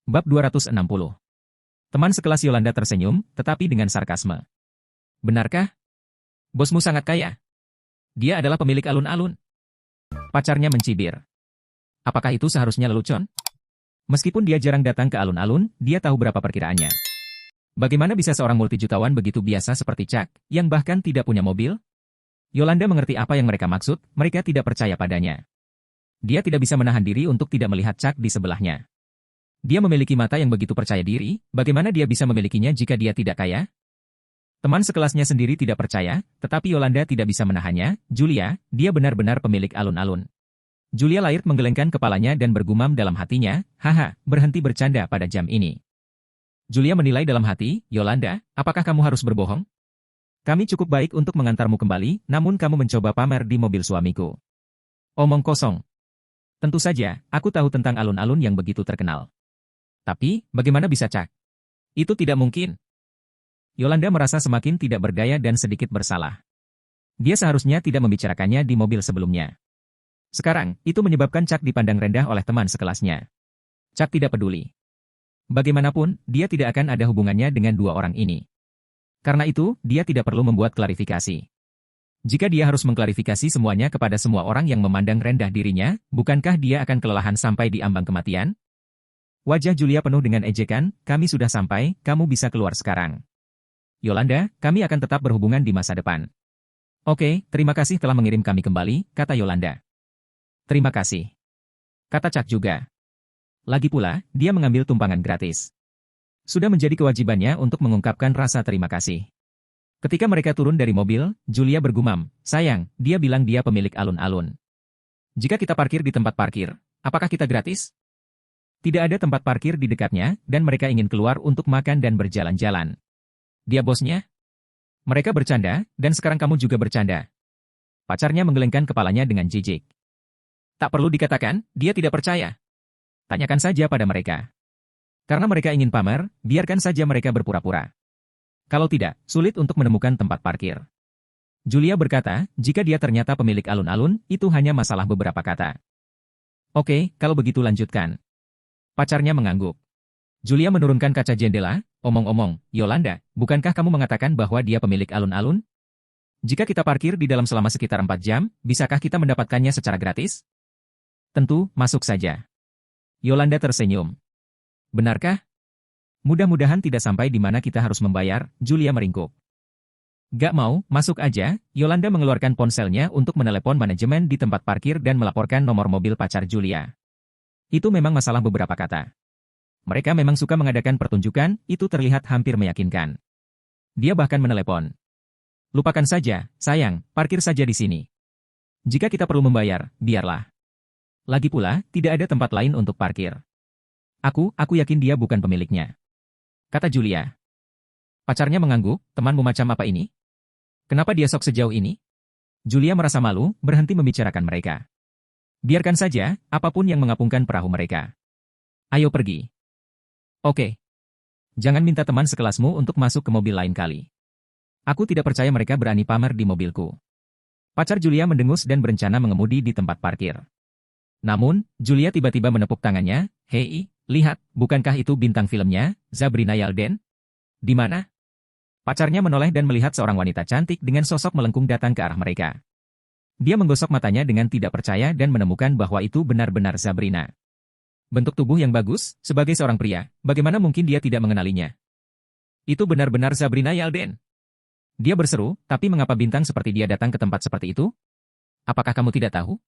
Bab 260. Teman sekelas Yolanda tersenyum, tetapi dengan sarkasme. Benarkah? Bosmu sangat kaya. Dia adalah pemilik alun-alun. Pacarnya mencibir. Apakah itu seharusnya lelucon? Meskipun dia jarang datang ke alun-alun, dia tahu berapa perkiraannya. Bagaimana bisa seorang multijutawan begitu biasa seperti Chuck, yang bahkan tidak punya mobil? Yolanda mengerti apa yang mereka maksud, mereka tidak percaya padanya. Dia tidak bisa menahan diri untuk tidak melihat Chuck di sebelahnya. Dia memiliki mata yang begitu percaya diri, bagaimana dia bisa memilikinya jika dia tidak kaya? Teman sekelasnya sendiri tidak percaya, tetapi Yolanda tidak bisa menahannya. Julia, dia benar-benar pemilik alun-alun. Julia Laird menggelengkan kepalanya dan bergumam dalam hatinya, haha, berhenti bercanda pada jam ini. Julia menilai dalam hati, Yolanda, apakah kamu harus berbohong? Kami cukup baik untuk mengantarmu kembali, namun kamu mencoba pamer di mobil suamiku. Omong kosong. Tentu saja, aku tahu tentang alun-alun yang begitu terkenal. Tapi, bagaimana bisa Chuck? Itu tidak mungkin. Yolanda merasa semakin tidak berdaya dan sedikit bersalah. Dia seharusnya tidak membicarakannya di mobil sebelumnya. Sekarang, itu menyebabkan Chuck dipandang rendah oleh teman sekelasnya. Chuck tidak peduli. Bagaimanapun, dia tidak akan ada hubungannya dengan dua orang ini. Karena itu, dia tidak perlu membuat klarifikasi. Jika dia harus mengklarifikasi semuanya kepada semua orang yang memandang rendah dirinya, bukankah dia akan kelelahan sampai di ambang kematian? Wajah Julia penuh dengan ejekan, kami sudah sampai, kamu bisa keluar sekarang. Yolanda, kami akan tetap berhubungan di masa depan. Oke, terima kasih telah mengirim kami kembali, kata Yolanda. Terima kasih. Kata Chuck juga. Lagi pula, dia mengambil tumpangan gratis. Sudah menjadi kewajibannya untuk mengungkapkan rasa terima kasih. Ketika mereka turun dari mobil, Julia bergumam, sayang, dia bilang dia pemilik alun-alun. Jika kita parkir di tempat parkir, apakah kita gratis? Tidak ada tempat parkir di dekatnya, dan mereka ingin keluar untuk makan dan berjalan-jalan. Dia bosnya? Mereka bercanda, dan sekarang kamu juga bercanda. Pacarnya menggelengkan kepalanya dengan jijik. Tak perlu dikatakan, dia tidak percaya. Tanyakan saja pada mereka. Karena mereka ingin pamer, biarkan saja mereka berpura-pura. Kalau tidak, sulit untuk menemukan tempat parkir. Julia berkata, jika dia ternyata pemilik alun-alun, itu hanya masalah beberapa kata. Oke, kalau begitu lanjutkan. Pacarnya mengangguk. Julia menurunkan kaca jendela, omong-omong, Yolanda, bukankah kamu mengatakan bahwa dia pemilik alun-alun? Jika kita parkir di dalam selama sekitar 4 jam, bisakah kita mendapatkannya secara gratis? Tentu, masuk saja. Yolanda tersenyum. Benarkah? Mudah-mudahan tidak sampai di mana kita harus membayar, Julia meringkuk. Gak mau, masuk aja, Yolanda mengeluarkan ponselnya untuk menelepon manajemen di tempat parkir dan melaporkan nomor mobil pacar Julia. Itu memang masalah beberapa kata. Mereka memang suka mengadakan pertunjukan, itu terlihat hampir meyakinkan. Dia bahkan menelepon. Lupakan saja, sayang, parkir saja di sini. Jika kita perlu membayar, biarlah. Lagi pula, tidak ada tempat lain untuk parkir. Aku yakin dia bukan pemiliknya. Kata Julia. Pacarnya mengangguk, temanmu macam apa ini? Kenapa dia sok sejauh ini? Julia merasa malu, berhenti membicarakan mereka. Biarkan saja, apapun yang mengapungkan perahu mereka. Ayo pergi. Oke. Jangan minta teman sekelasmu untuk masuk ke mobil lain kali. Aku tidak percaya mereka berani pamer di mobilku. Pacar Julia mendengus dan berencana mengemudi di tempat parkir. Namun, Julia tiba-tiba menepuk tangannya, hei, lihat, bukankah itu bintang filmnya, Sabrina Yalden? Di mana? Pacarnya menoleh dan melihat seorang wanita cantik dengan sosok melengkung datang ke arah mereka. Dia menggosok matanya dengan tidak percaya dan menemukan bahwa itu benar-benar Sabrina. Bentuk tubuh yang bagus, sebagai seorang pria, bagaimana mungkin dia tidak mengenalinya? Itu benar-benar Sabrina Yalden. Dia berseru, tapi mengapa bintang seperti dia datang ke tempat seperti itu? Apakah kamu tidak tahu?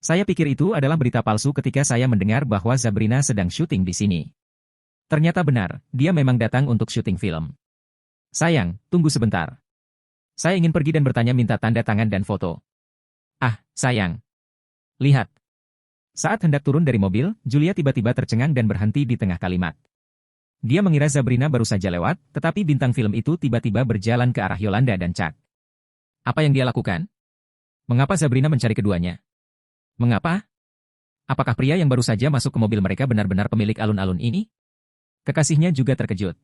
Saya pikir itu adalah berita palsu ketika saya mendengar bahwa Sabrina sedang syuting di sini. Ternyata benar, dia memang datang untuk syuting film. Sayang, tunggu sebentar. Saya ingin pergi dan bertanya minta tanda tangan dan foto. Ah, sayang. Lihat. Saat hendak turun dari mobil, Julia tiba-tiba tercengang dan berhenti di tengah kalimat. Dia mengira Sabrina baru saja lewat, tetapi bintang film itu tiba-tiba berjalan ke arah Yolanda dan Chuck. Apa yang dia lakukan? Mengapa Sabrina mencari keduanya? Mengapa? Apakah pria yang baru saja masuk ke mobil mereka benar-benar pemilik alun-alun ini? Kekasihnya juga terkejut.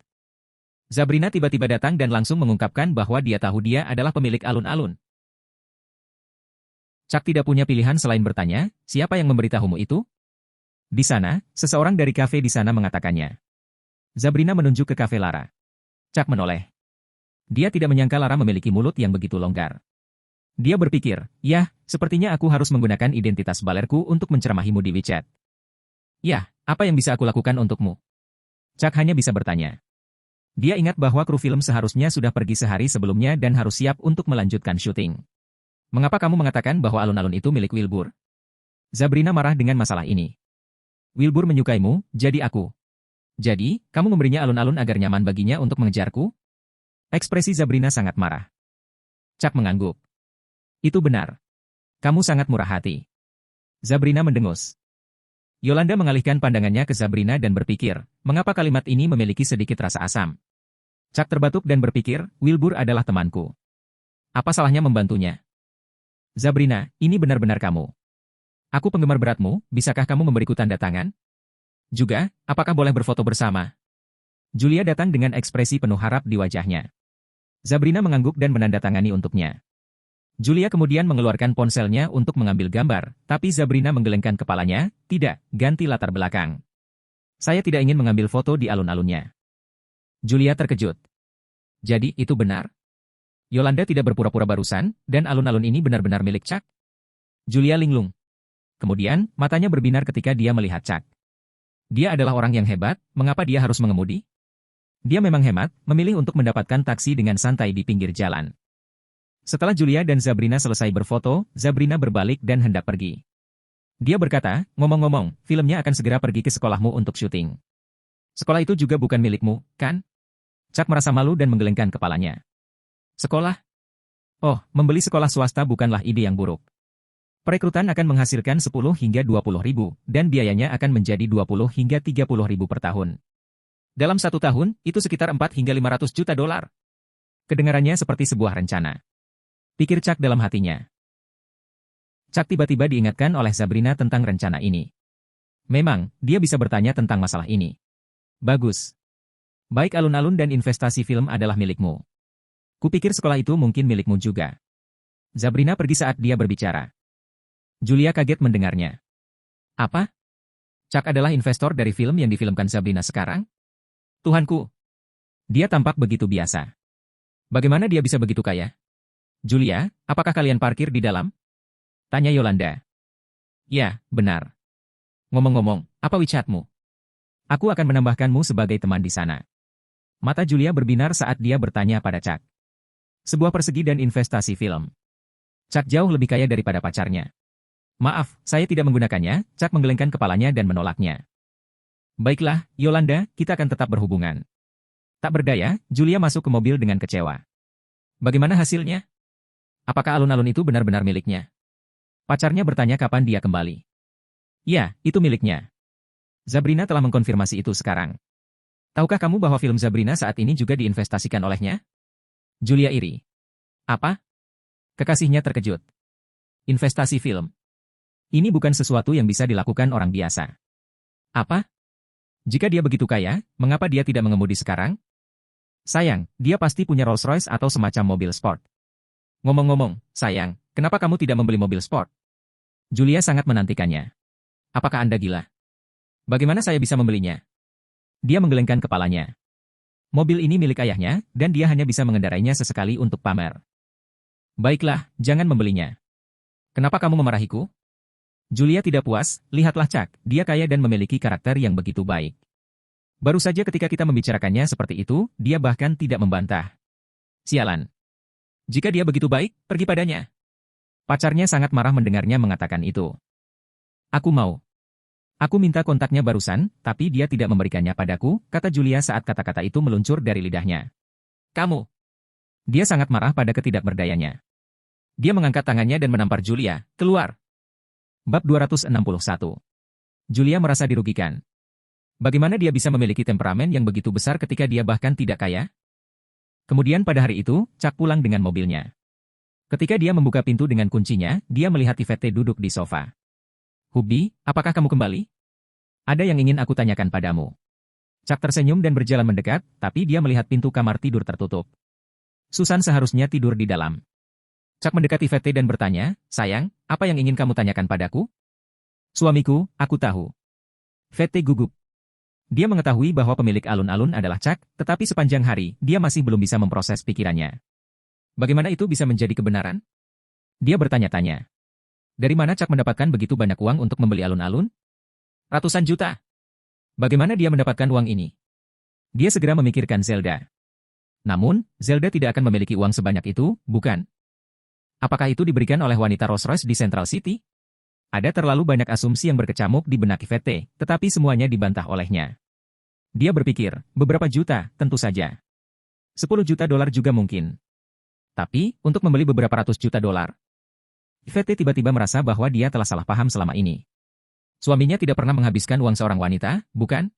Sabrina tiba-tiba datang dan langsung mengungkapkan bahwa dia tahu dia adalah pemilik alun-alun. Chuck tidak punya pilihan selain bertanya, siapa yang memberitahumu itu? Di sana, seseorang dari kafe di sana mengatakannya. Sabrina menunjuk ke kafe Lara. Chuck menoleh. Dia tidak menyangka Lara memiliki mulut yang begitu longgar. Dia berpikir, yah, sepertinya aku harus menggunakan identitas balerku untuk menceramahimu di WeChat. Yah, apa yang bisa aku lakukan untukmu? Chuck hanya bisa bertanya. Dia ingat bahwa kru film seharusnya sudah pergi sehari sebelumnya dan harus siap untuk melanjutkan syuting. Mengapa kamu mengatakan bahwa alun-alun itu milik Wilbur? Sabrina marah dengan masalah ini. Wilbur menyukaimu, jadi aku. Jadi, kamu memberinya alun-alun agar nyaman baginya untuk mengejarku? Ekspresi Sabrina sangat marah. Chuck mengangguk. Itu benar. Kamu sangat murah hati. Sabrina mendengus. Yolanda mengalihkan pandangannya ke Sabrina dan berpikir, mengapa kalimat ini memiliki sedikit rasa asam. Chuck terbatuk dan berpikir, Wilbur adalah temanku. Apa salahnya membantunya? Sabrina, ini benar-benar kamu. Aku penggemar beratmu, bisakah kamu memberiku tanda tangan? Juga, apakah boleh berfoto bersama? Julia datang dengan ekspresi penuh harap di wajahnya. Sabrina mengangguk dan menandatangani untuknya. Julia kemudian mengeluarkan ponselnya untuk mengambil gambar, tapi Sabrina menggelengkan kepalanya, tidak, ganti latar belakang. Saya tidak ingin mengambil foto di alun-alunnya. Julia terkejut. Jadi itu benar? Yolanda tidak berpura-pura barusan, dan alun-alun ini benar-benar milik Chuck? Julia linglung. Kemudian, matanya berbinar ketika dia melihat Chuck. Dia adalah orang yang hebat, mengapa dia harus mengemudi? Dia memang hemat, memilih untuk mendapatkan taksi dengan santai di pinggir jalan. Setelah Julia dan Sabrina selesai berfoto, Sabrina berbalik dan hendak pergi. Dia berkata, ngomong-ngomong, filmnya akan segera pergi ke sekolahmu untuk syuting. Sekolah itu juga bukan milikmu, kan? Chuck merasa malu dan menggelengkan kepalanya. Sekolah? Oh, membeli sekolah swasta bukanlah ide yang buruk. Perekrutan akan menghasilkan 10 hingga 20 ribu, dan biayanya akan menjadi 20 hingga 30 ribu per tahun. Dalam 1 tahun, itu sekitar 4 hingga 500 juta dolar. Kedengarannya seperti sebuah rencana. Pikir Chuck dalam hatinya. Chuck tiba-tiba diingatkan oleh Sabrina tentang rencana ini. Memang, dia bisa bertanya tentang masalah ini. Bagus. Baik alun-alun dan investasi film adalah milikmu. Kupikir sekolah itu mungkin milikmu juga. Sabrina pergi saat dia berbicara. Julia kaget mendengarnya. Apa? Chuck adalah investor dari film yang difilmkan Sabrina sekarang? Tuhanku. Dia tampak begitu biasa. Bagaimana dia bisa begitu kaya? Julia, apakah kalian parkir di dalam? Tanya Yolanda. Ya, benar. Ngomong-ngomong, apa WeChatmu? Aku akan menambahkanmu sebagai teman di sana. Mata Julia berbinar saat dia bertanya pada Chuck. Sebuah persegi dan investasi film. Chuck jauh lebih kaya daripada pacarnya. Maaf, saya tidak menggunakannya, Chuck menggelengkan kepalanya dan menolaknya. Baiklah, Yolanda, kita akan tetap berhubungan. Tak berdaya, Julia masuk ke mobil dengan kecewa. Bagaimana hasilnya? Apakah alun-alun itu benar-benar miliknya? Pacarnya bertanya kapan dia kembali. Ya, itu miliknya. Sabrina telah mengkonfirmasi itu sekarang. Tahukah kamu bahwa film Sabrina saat ini juga diinvestasikan olehnya? Julia iri. Apa? Kekasihnya terkejut. Investasi film. Ini bukan sesuatu yang bisa dilakukan orang biasa. Apa? Jika dia begitu kaya, mengapa dia tidak mengemudi sekarang? Sayang, dia pasti punya Rolls-Royce atau semacam mobil sport. Ngomong-ngomong, sayang, kenapa kamu tidak membeli mobil sport? Julia sangat menantikannya. Apakah Anda gila? Bagaimana saya bisa membelinya? Dia menggelengkan kepalanya. Mobil ini milik ayahnya, dan dia hanya bisa mengendarainya sesekali untuk pamer. Baiklah, jangan membelinya. Kenapa kamu memarahiku? Julia tidak puas, lihatlah Chuck, dia kaya dan memiliki karakter yang begitu baik. Baru saja ketika kita membicarakannya seperti itu, dia bahkan tidak membantah. Sialan. Jika dia begitu baik, pergi padanya. Pacarnya sangat marah mendengarnya mengatakan itu. Aku mau. Aku minta kontaknya barusan, tapi dia tidak memberikannya padaku, kata Julia saat kata-kata itu meluncur dari lidahnya. Kamu. Dia sangat marah pada ketidakberdayanya. Dia mengangkat tangannya dan menampar Julia, keluar. Bab 261. Julia merasa dirugikan. Bagaimana dia bisa memiliki temperamen yang begitu besar ketika dia bahkan tidak kaya? Kemudian pada hari itu, Chuck pulang dengan mobilnya. Ketika dia membuka pintu dengan kuncinya, dia melihat Yvette duduk di sofa. Hubby, apakah kamu kembali? Ada yang ingin aku tanyakan padamu. Chuck tersenyum dan berjalan mendekat, tapi dia melihat pintu kamar tidur tertutup. Susan seharusnya tidur di dalam. Chuck mendekati Yvette dan bertanya, sayang, apa yang ingin kamu tanyakan padaku? Suamiku, aku tahu. Vete gugup. Dia mengetahui bahwa pemilik alun-alun adalah Chuck, tetapi sepanjang hari, dia masih belum bisa memproses pikirannya. Bagaimana itu bisa menjadi kebenaran? Dia bertanya-tanya. Dari mana Chuck mendapatkan begitu banyak uang untuk membeli alun-alun? Ratusan juta. Bagaimana dia mendapatkan uang ini? Dia segera memikirkan Zelda. Namun, Zelda tidak akan memiliki uang sebanyak itu, bukan? Apakah itu diberikan oleh wanita Rolls-Royce di Central City? Ada terlalu banyak asumsi yang berkecamuk di benak Vete, tetapi semuanya dibantah olehnya. Dia berpikir, beberapa juta, tentu saja. 10 juta dolar juga mungkin. Tapi, untuk membeli beberapa ratus juta dolar. Vete tiba-tiba merasa bahwa dia telah salah paham selama ini. Suaminya tidak pernah menghabiskan uang seorang wanita, bukan?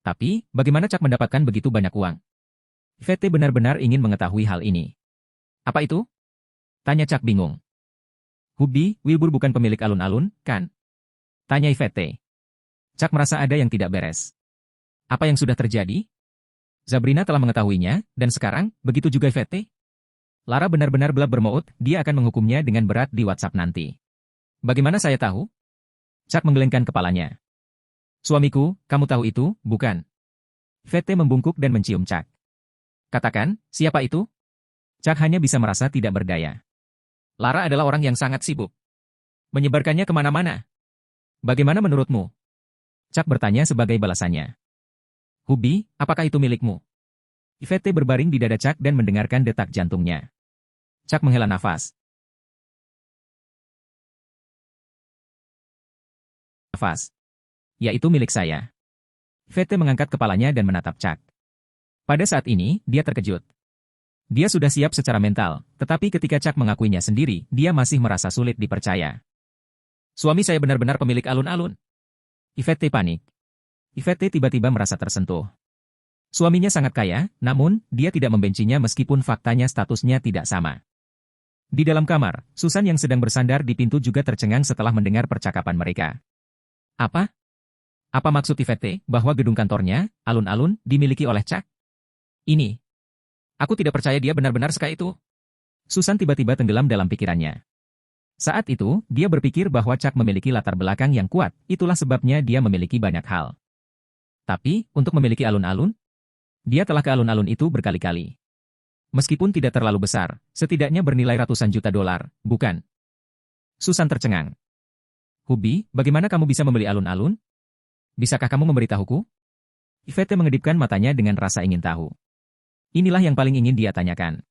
Tapi, bagaimana Chuck mendapatkan begitu banyak uang? Vete benar-benar ingin mengetahui hal ini. Apa itu? Tanya Chuck bingung. Hubby, Wilbur bukan pemilik alun-alun, kan? Tanya Vete. Chuck merasa ada yang tidak beres. Apa yang sudah terjadi? Sabrina telah mengetahuinya, dan sekarang, begitu juga Vete? Lara benar-benar belak bermaut, dia akan menghukumnya dengan berat di WhatsApp nanti. Bagaimana saya tahu? Chuck menggelengkan kepalanya. Suamiku, kamu tahu itu, bukan? Vete membungkuk dan mencium Chuck. Katakan, siapa itu? Chuck hanya bisa merasa tidak berdaya. Lara adalah orang yang sangat sibuk. Menyebarkannya kemana-mana. Bagaimana menurutmu? Chuck bertanya sebagai balasannya. Hubby, apakah itu milikmu? Vete berbaring di dada Chuck dan mendengarkan detak jantungnya. Chuck menghela nafas. Ya, itu milik saya. Vete mengangkat kepalanya dan menatap Chuck. Pada saat ini, dia terkejut. Dia sudah siap secara mental, tetapi ketika Chuck mengakuinya sendiri, dia masih merasa sulit dipercaya. Suami saya benar-benar pemilik alun-alun. Vete panik. Vete tiba-tiba merasa tersentuh. Suaminya sangat kaya, namun, dia tidak membencinya meskipun faktanya statusnya tidak sama. Di dalam kamar, Susan yang sedang bersandar di pintu juga tercengang setelah mendengar percakapan mereka. Apa? Apa maksud Vete bahwa gedung kantornya, alun-alun, dimiliki oleh Chuck? Ini. Aku tidak percaya dia benar-benar sekaya itu. Susan tiba-tiba tenggelam dalam pikirannya. Saat itu, dia berpikir bahwa Chuck memiliki latar belakang yang kuat, itulah sebabnya dia memiliki banyak hal. Tapi, untuk memiliki alun-alun, dia telah ke alun-alun itu berkali-kali. Meskipun tidak terlalu besar, setidaknya bernilai ratusan juta dolar, bukan? Susan tercengang. Hubby, bagaimana kamu bisa membeli alun-alun? Bisakah kamu memberitahuku? Vete mengedipkan matanya dengan rasa ingin tahu. Inilah yang paling ingin dia tanyakan.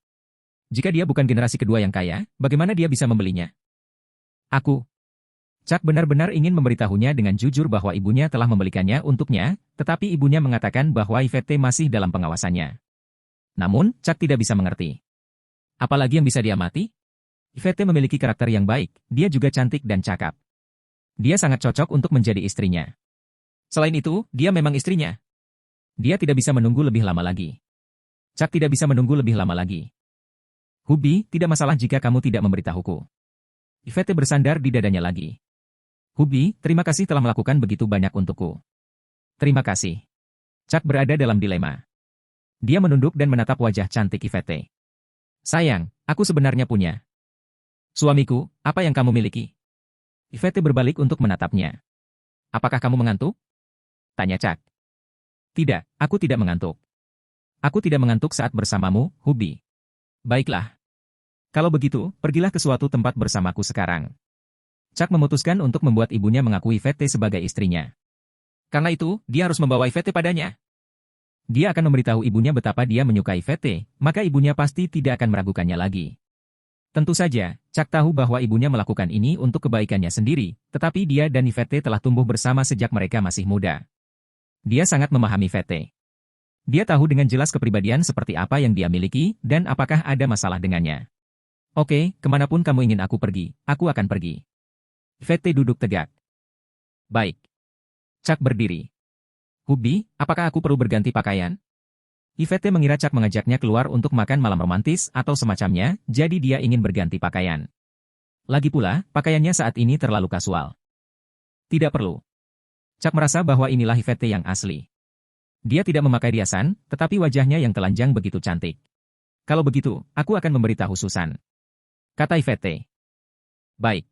Jika dia bukan generasi kedua yang kaya, bagaimana dia bisa membelinya? Aku. Chuck benar-benar ingin memberitahunya dengan jujur bahwa ibunya telah membelikannya untuknya, tetapi ibunya mengatakan bahwa Vete masih dalam pengawasannya. Namun, Chuck tidak bisa mengerti. Apalagi yang bisa dia mati? Vete memiliki karakter yang baik, dia juga cantik dan cakap. Dia sangat cocok untuk menjadi istrinya. Selain itu, dia memang istrinya. Dia tidak bisa menunggu lebih lama lagi. Chuck tidak bisa menunggu lebih lama lagi. Hubby, tidak masalah jika kamu tidak memberitahuku. Vete bersandar di dadanya lagi. Hubby, terima kasih telah melakukan begitu banyak untukku. Terima kasih. Chuck berada dalam dilema. Dia menunduk dan menatap wajah cantik Vete. Sayang, aku sebenarnya punya. Suamiku, apa yang kamu miliki? Vete berbalik untuk menatapnya. Apakah kamu mengantuk? Tanya Chuck. Tidak, aku tidak mengantuk. Aku tidak mengantuk saat bersamamu, Hubby. Baiklah. Kalau begitu, pergilah ke suatu tempat bersamaku sekarang. Chuck memutuskan untuk membuat ibunya mengakui Vete sebagai istrinya. Karena itu, dia harus membawa Vete padanya. Dia akan memberitahu ibunya betapa dia menyukai Vete, maka ibunya pasti tidak akan meragukannya lagi. Tentu saja, Chuck tahu bahwa ibunya melakukan ini untuk kebaikannya sendiri, tetapi dia dan Vete telah tumbuh bersama sejak mereka masih muda. Dia sangat memahami Vete. Dia tahu dengan jelas kepribadian seperti apa yang dia miliki, dan apakah ada masalah dengannya. Oke, kemanapun kamu ingin aku pergi, aku akan pergi. Vete duduk tegak. Baik. Chuck berdiri. Hubby, apakah aku perlu berganti pakaian? Vete mengira Chuck mengajaknya keluar untuk makan malam romantis atau semacamnya, jadi dia ingin berganti pakaian. Lagi pula, pakaiannya saat ini terlalu kasual. Tidak perlu. Chuck merasa bahwa inilah Vete yang asli. Dia tidak memakai riasan, tetapi wajahnya yang telanjang begitu cantik. Kalau begitu, aku akan memberitahu Susan. Kata Vete. Baik.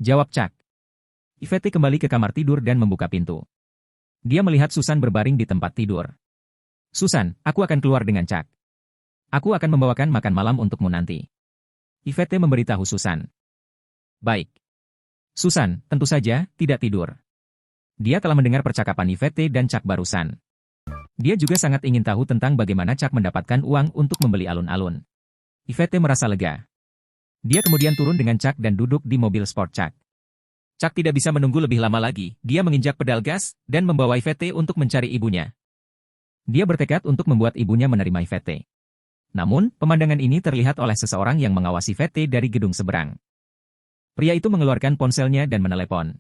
Jawab Chuck. Vete kembali ke kamar tidur dan membuka pintu. Dia melihat Susan berbaring di tempat tidur. Susan, aku akan keluar dengan Chuck. Aku akan membawakan makan malam untukmu nanti. Yvette memberitahu Susan. Baik. Susan, tentu saja, tidak tidur. Dia telah mendengar percakapan Yvette dan Chuck barusan. Dia juga sangat ingin tahu tentang bagaimana Chuck mendapatkan uang untuk membeli alun-alun. Yvette merasa lega. Dia kemudian turun dengan Chuck dan duduk di mobil sport Chuck. Chuck tidak bisa menunggu lebih lama lagi. Dia menginjak pedal gas dan membawa Yvette untuk mencari ibunya. Dia bertekad untuk membuat ibunya menerima Yvette. Namun, pemandangan ini terlihat oleh seseorang yang mengawasi Yvette dari gedung seberang. Pria itu mengeluarkan ponselnya dan menelepon.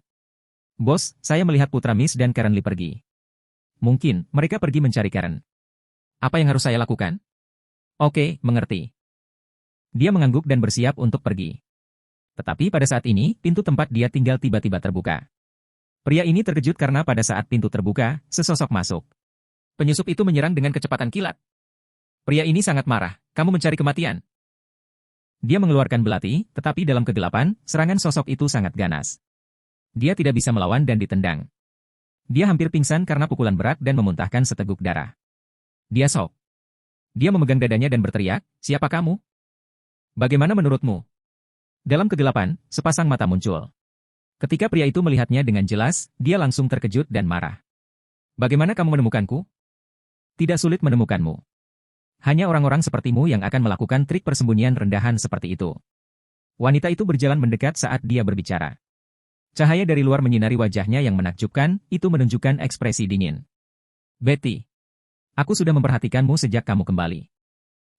Bos, saya melihat putra Miss dan Karen Lee pergi. Mungkin, mereka pergi mencari Karen. Apa yang harus saya lakukan? Oke, mengerti. Dia mengangguk dan bersiap untuk pergi. Tetapi pada saat ini, pintu tempat dia tinggal tiba-tiba terbuka. Pria ini terkejut karena pada saat pintu terbuka, sesosok masuk. Penyusup itu menyerang dengan kecepatan kilat. Pria ini sangat marah, kamu mencari kematian. Dia mengeluarkan belati, tetapi dalam kegelapan, serangan sosok itu sangat ganas. Dia tidak bisa melawan dan ditendang. Dia hampir pingsan karena pukulan berat dan memuntahkan seteguk darah. Dia shock. Dia memegang dadanya dan berteriak, siapa kamu? Bagaimana menurutmu? Dalam kegelapan, sepasang mata muncul. Ketika pria itu melihatnya dengan jelas, dia langsung terkejut dan marah. Bagaimana kamu menemukanku? Tidak sulit menemukanmu. Hanya orang-orang sepertimu yang akan melakukan trik persembunyian rendahan seperti itu. Wanita itu berjalan mendekat saat dia berbicara. Cahaya dari luar menyinari wajahnya yang menakjubkan, itu menunjukkan ekspresi dingin. Betty, aku sudah memperhatikanmu sejak kamu kembali.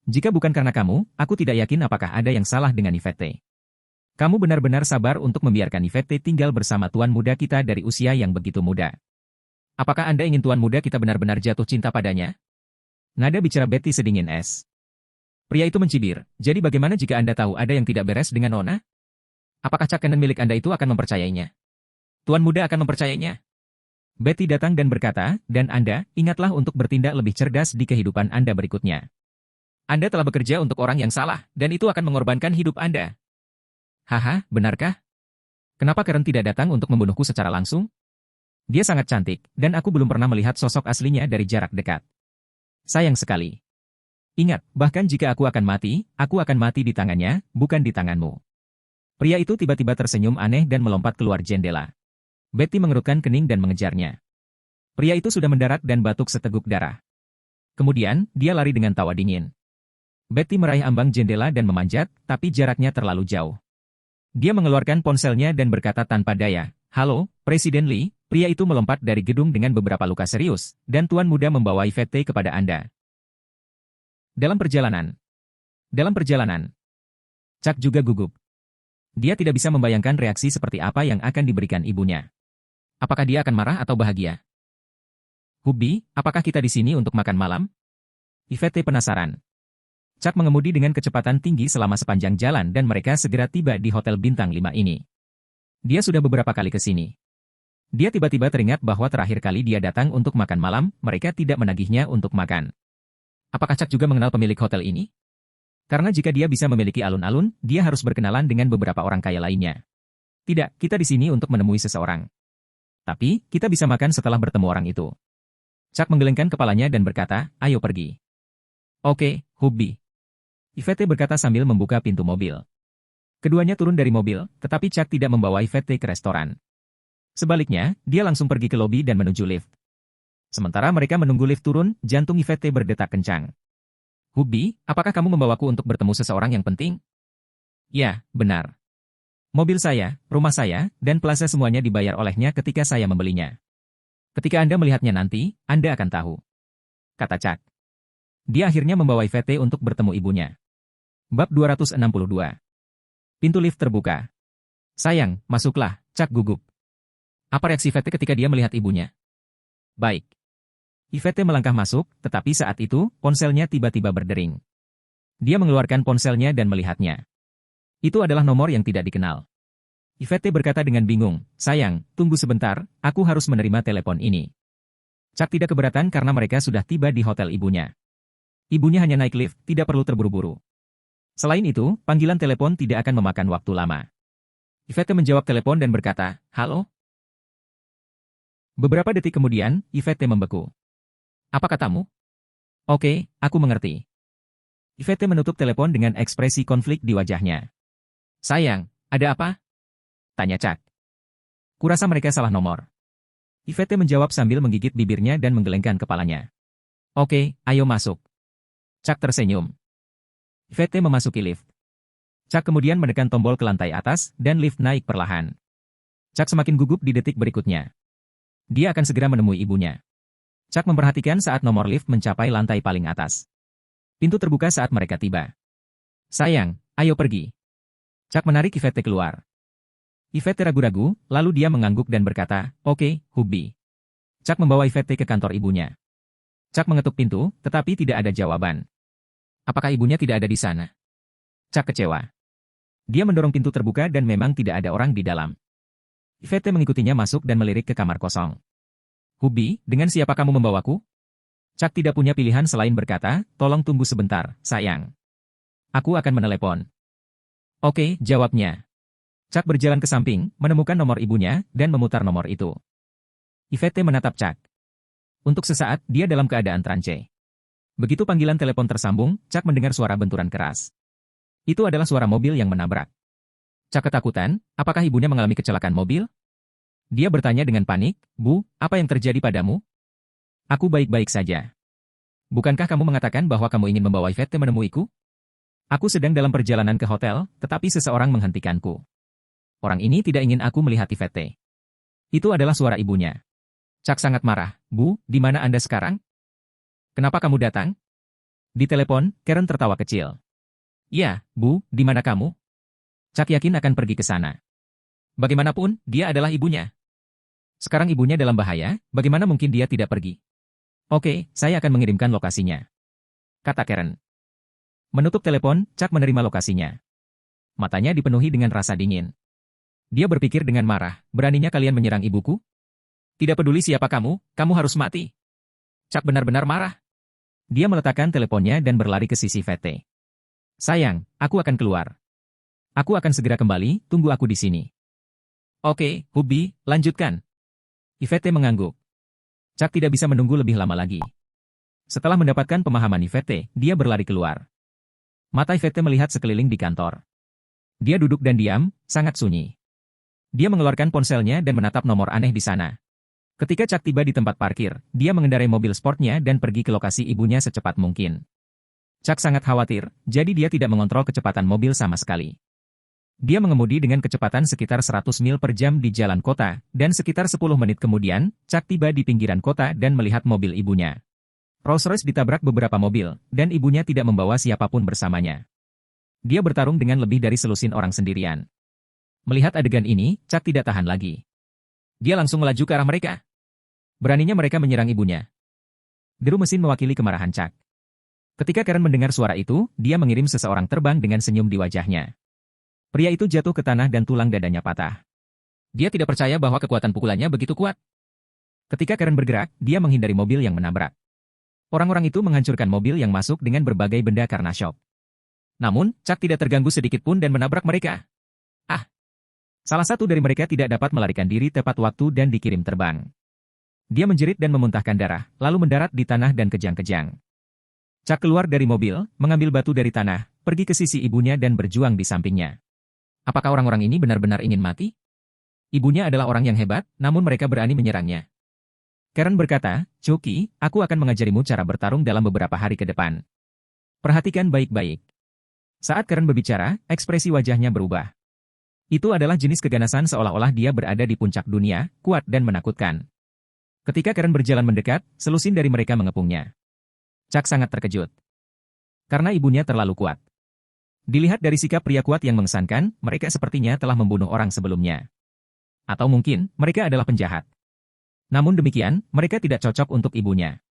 Jika bukan karena kamu, aku tidak yakin apakah ada yang salah dengan Yvette. Kamu benar-benar sabar untuk membiarkan Yvette tinggal bersama tuan muda kita dari usia yang begitu muda. Apakah Anda ingin tuan muda kita benar-benar jatuh cinta padanya? Nada bicara Betty sedingin es. Pria itu mencibir, jadi bagaimana jika Anda tahu ada yang tidak beres dengan Nona? Apakah Chuck Cannon milik Anda itu akan mempercayainya? Tuan muda akan mempercayainya? Betty datang dan berkata, dan Anda, ingatlah untuk bertindak lebih cerdas di kehidupan Anda berikutnya. Anda telah bekerja untuk orang yang salah, dan itu akan mengorbankan hidup Anda. Haha, benarkah? Kenapa Karen tidak datang untuk membunuhku secara langsung? Dia sangat cantik, dan aku belum pernah melihat sosok aslinya dari jarak dekat. Sayang sekali. Ingat, bahkan jika aku akan mati di tangannya, bukan di tanganmu. Pria itu tiba-tiba tersenyum aneh dan melompat keluar jendela. Betty mengerutkan kening dan mengejarnya. Pria itu sudah mendarat dan batuk seteguk darah. Kemudian, dia lari dengan tawa dingin. Betty meraih ambang jendela dan memanjat, tapi jaraknya terlalu jauh. Dia mengeluarkan ponselnya dan berkata tanpa daya, halo, Presiden Lee, pria itu melompat dari gedung dengan beberapa luka serius, dan tuan muda membawa Yvette kepada Anda. Dalam perjalanan, Chuck juga gugup. Dia tidak bisa membayangkan reaksi seperti apa yang akan diberikan ibunya. Apakah dia akan marah atau bahagia? Hubby, apakah kita di sini untuk makan malam? Yvette penasaran. Chuck mengemudi dengan kecepatan tinggi selama sepanjang jalan dan mereka segera tiba di Hotel Bintang 5 ini. Dia sudah beberapa kali ke sini. Dia tiba-tiba teringat bahwa terakhir kali dia datang untuk makan malam, mereka tidak menagihnya untuk makan. Apakah Chuck juga mengenal pemilik hotel ini? Karena jika dia bisa memiliki alun-alun, dia harus berkenalan dengan beberapa orang kaya lainnya. Tidak, kita di sini untuk menemui seseorang. Tapi, kita bisa makan setelah bertemu orang itu. Chuck menggelengkan kepalanya dan berkata, ayo pergi. Oke, Hubby. Yvette berkata sambil membuka pintu mobil. Keduanya turun dari mobil, tetapi Chuck tidak membawa Yvette ke restoran. Sebaliknya, dia langsung pergi ke lobi dan menuju lift. Sementara mereka menunggu lift turun, jantung Yvette berdetak kencang. Hubby, apakah kamu membawaku untuk bertemu seseorang yang penting? Ya, benar. Mobil saya, rumah saya, dan plaza semuanya dibayar olehnya ketika saya membelinya. Ketika Anda melihatnya nanti, Anda akan tahu. Kata Chuck. Dia akhirnya membawa Yvette untuk bertemu ibunya. Bab 262. Pintu lift terbuka. Sayang, masuklah, Chuck gugup. Apa reaksi Yvette ketika dia melihat ibunya? Baik. Yvette melangkah masuk, tetapi saat itu, ponselnya tiba-tiba berdering. Dia mengeluarkan ponselnya dan melihatnya. Itu adalah nomor yang tidak dikenal. Yvette berkata dengan bingung, sayang, tunggu sebentar, aku harus menerima telepon ini. Chuck tidak keberatan karena mereka sudah tiba di hotel ibunya. Ibunya hanya naik lift, tidak perlu terburu-buru. Selain itu, panggilan telepon tidak akan memakan waktu lama. Yvette menjawab telepon dan berkata, halo? Beberapa detik kemudian, Yvette membeku. Apa katamu? Oke, aku mengerti. Yvette menutup telepon dengan ekspresi konflik di wajahnya. Sayang, ada apa? Tanya Chuck. Kurasa mereka salah nomor. Yvette menjawab sambil menggigit bibirnya dan menggelengkan kepalanya. Oke, ayo masuk. Chuck tersenyum. Yvette memasuki lift. Chuck kemudian menekan tombol ke lantai atas, dan lift naik perlahan. Chuck semakin gugup di detik berikutnya. Dia akan segera menemui ibunya. Chuck memperhatikan saat nomor lift mencapai lantai paling atas. Pintu terbuka saat mereka tiba. Sayang, ayo pergi. Chuck menarik Yvette keluar. Yvette ragu-ragu, lalu dia mengangguk dan berkata, Oke, Hubby. Chuck membawa Yvette ke kantor ibunya. Chuck mengetuk pintu, tetapi tidak ada jawaban. Apakah ibunya tidak ada di sana? Chuck kecewa. Dia mendorong pintu terbuka dan memang tidak ada orang di dalam. Yvette mengikutinya masuk dan melirik ke kamar kosong. Hubby, dengan siapa kamu membawaku? Chuck tidak punya pilihan selain berkata, tolong tunggu sebentar, sayang. Aku akan menelepon. Oke, jawabnya. Chuck berjalan ke samping, menemukan nomor ibunya, dan memutar nomor itu. Yvette menatap Chuck. Untuk sesaat, dia dalam keadaan trance. Begitu panggilan telepon tersambung, Chuck mendengar suara benturan keras. Itu adalah suara mobil yang menabrak. Chuck ketakutan, apakah ibunya mengalami kecelakaan mobil? Dia bertanya dengan panik, Bu, apa yang terjadi padamu? Aku baik-baik saja. Bukankah kamu mengatakan bahwa kamu ingin membawa Yvette menemuiku? Aku sedang dalam perjalanan ke hotel, tetapi seseorang menghentikanku. Orang ini tidak ingin aku melihat Yvette. Itu adalah suara ibunya. Chuck sangat marah, Bu, di mana Anda sekarang? Kenapa kamu datang? Di telepon, Karen tertawa kecil. Ya, Bu, di mana kamu? Chuck yakin akan pergi ke sana. Bagaimanapun, dia adalah ibunya. Sekarang ibunya dalam bahaya, bagaimana mungkin dia tidak pergi? Oke, saya akan mengirimkan lokasinya. Kata Karen. Menutup telepon, Chuck menerima lokasinya. Matanya dipenuhi dengan rasa dingin. Dia berpikir dengan marah, beraninya kalian menyerang ibuku? Tidak peduli siapa kamu harus mati. Chuck benar-benar marah. Dia meletakkan teleponnya dan berlari ke sisi Yvette. Sayang, aku akan keluar. Aku akan segera kembali, tunggu aku di sini. Oke, Hubby, lanjutkan. Yvette mengangguk. Chuck tidak bisa menunggu lebih lama lagi. Setelah mendapatkan pemahaman Yvette, dia berlari keluar. Mata Yvette melihat sekeliling di kantor. Dia duduk dan diam, sangat sunyi. Dia mengeluarkan ponselnya dan menatap nomor aneh di sana. Ketika Chuck tiba di tempat parkir, dia mengendarai mobil sportnya dan pergi ke lokasi ibunya secepat mungkin. Chuck sangat khawatir, jadi dia tidak mengontrol kecepatan mobil sama sekali. Dia mengemudi dengan kecepatan sekitar 100 mil per jam di jalan kota, dan sekitar 10 menit kemudian, Chuck tiba di pinggiran kota dan melihat mobil ibunya. Rolls-Royce ditabrak beberapa mobil, dan ibunya tidak membawa siapapun bersamanya. Dia bertarung dengan lebih dari selusin orang sendirian. Melihat adegan ini, Chuck tidak tahan lagi. Dia langsung melaju ke arah mereka. Beraninya mereka menyerang ibunya. Deru mesin mewakili kemarahan Chuck. Ketika Karen mendengar suara itu, dia mengirim seseorang terbang dengan senyum di wajahnya. Pria itu jatuh ke tanah dan tulang dadanya patah. Dia tidak percaya bahwa kekuatan pukulannya begitu kuat. Ketika Karen bergerak, dia menghindari mobil yang menabrak. Orang-orang itu menghancurkan mobil yang masuk dengan berbagai benda karena shock. Namun, Chuck tidak terganggu sedikit pun dan menabrak mereka. Salah satu dari mereka tidak dapat melarikan diri tepat waktu dan dikirim terbang. Dia menjerit dan memuntahkan darah, lalu mendarat di tanah dan kejang-kejang. Chuck keluar dari mobil, mengambil batu dari tanah, pergi ke sisi ibunya dan berjuang di sampingnya. Apakah orang-orang ini benar-benar ingin mati? Ibunya adalah orang yang hebat, namun mereka berani menyerangnya. Karen berkata, Chucky, aku akan mengajarimu cara bertarung dalam beberapa hari ke depan. Perhatikan baik-baik. Saat Karen berbicara, ekspresi wajahnya berubah. Itu adalah jenis keganasan seolah-olah dia berada di puncak dunia, kuat dan menakutkan. Ketika Karen berjalan mendekat, selusin dari mereka mengepungnya. Chuck sangat terkejut. Karena ibunya terlalu kuat. Dilihat dari sikap pria kuat yang mengesankan, mereka sepertinya telah membunuh orang sebelumnya. Atau mungkin, mereka adalah penjahat. Namun demikian, mereka tidak cocok untuk ibunya.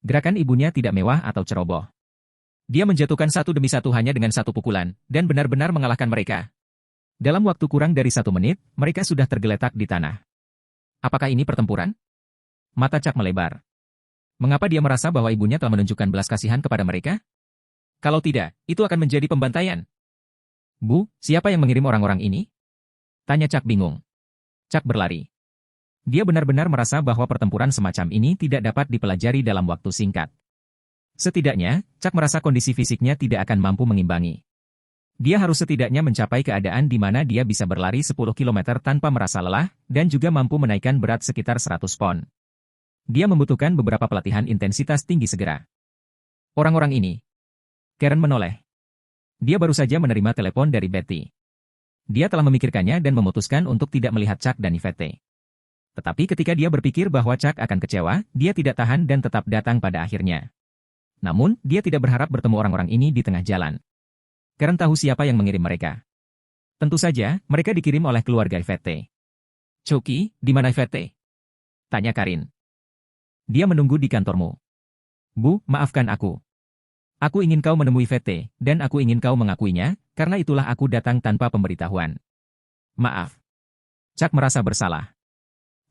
Gerakan ibunya tidak mewah atau ceroboh. Dia menjatuhkan satu demi satu hanya dengan satu pukulan, dan benar-benar mengalahkan mereka. Dalam waktu kurang dari 1 menit, mereka sudah tergeletak di tanah. Apakah ini pertempuran? Mata Chuck melebar. Mengapa dia merasa bahwa ibunya telah menunjukkan belas kasihan kepada mereka? Kalau tidak, itu akan menjadi pembantaian. Bu, siapa yang mengirim orang-orang ini? Tanya Chuck bingung. Chuck berlari. Dia benar-benar merasa bahwa pertempuran semacam ini tidak dapat dipelajari dalam waktu singkat. Setidaknya, Chuck merasa kondisi fisiknya tidak akan mampu mengimbangi. Dia harus setidaknya mencapai keadaan di mana dia bisa berlari 10 km tanpa merasa lelah, dan juga mampu menaikkan berat sekitar 100 pon. Dia membutuhkan beberapa pelatihan intensitas tinggi segera. Orang-orang ini. Karen menoleh. Dia baru saja menerima telepon dari Betty. Dia telah memikirkannya dan memutuskan untuk tidak melihat Chuck dan Yvette. Tetapi ketika dia berpikir bahwa Chuck akan kecewa, dia tidak tahan dan tetap datang pada akhirnya. Namun, dia tidak berharap bertemu orang-orang ini di tengah jalan. Karen tahu siapa yang mengirim mereka. Tentu saja, mereka dikirim oleh keluarga Yvette. "Chucky, di mana Yvette?" tanya Karin. "Dia menunggu di kantormu." "Bu, maafkan aku. Aku ingin kau menemui Yvette, dan aku ingin kau mengakuinya, karena itulah aku datang tanpa pemberitahuan." "Maaf." Chuck merasa bersalah.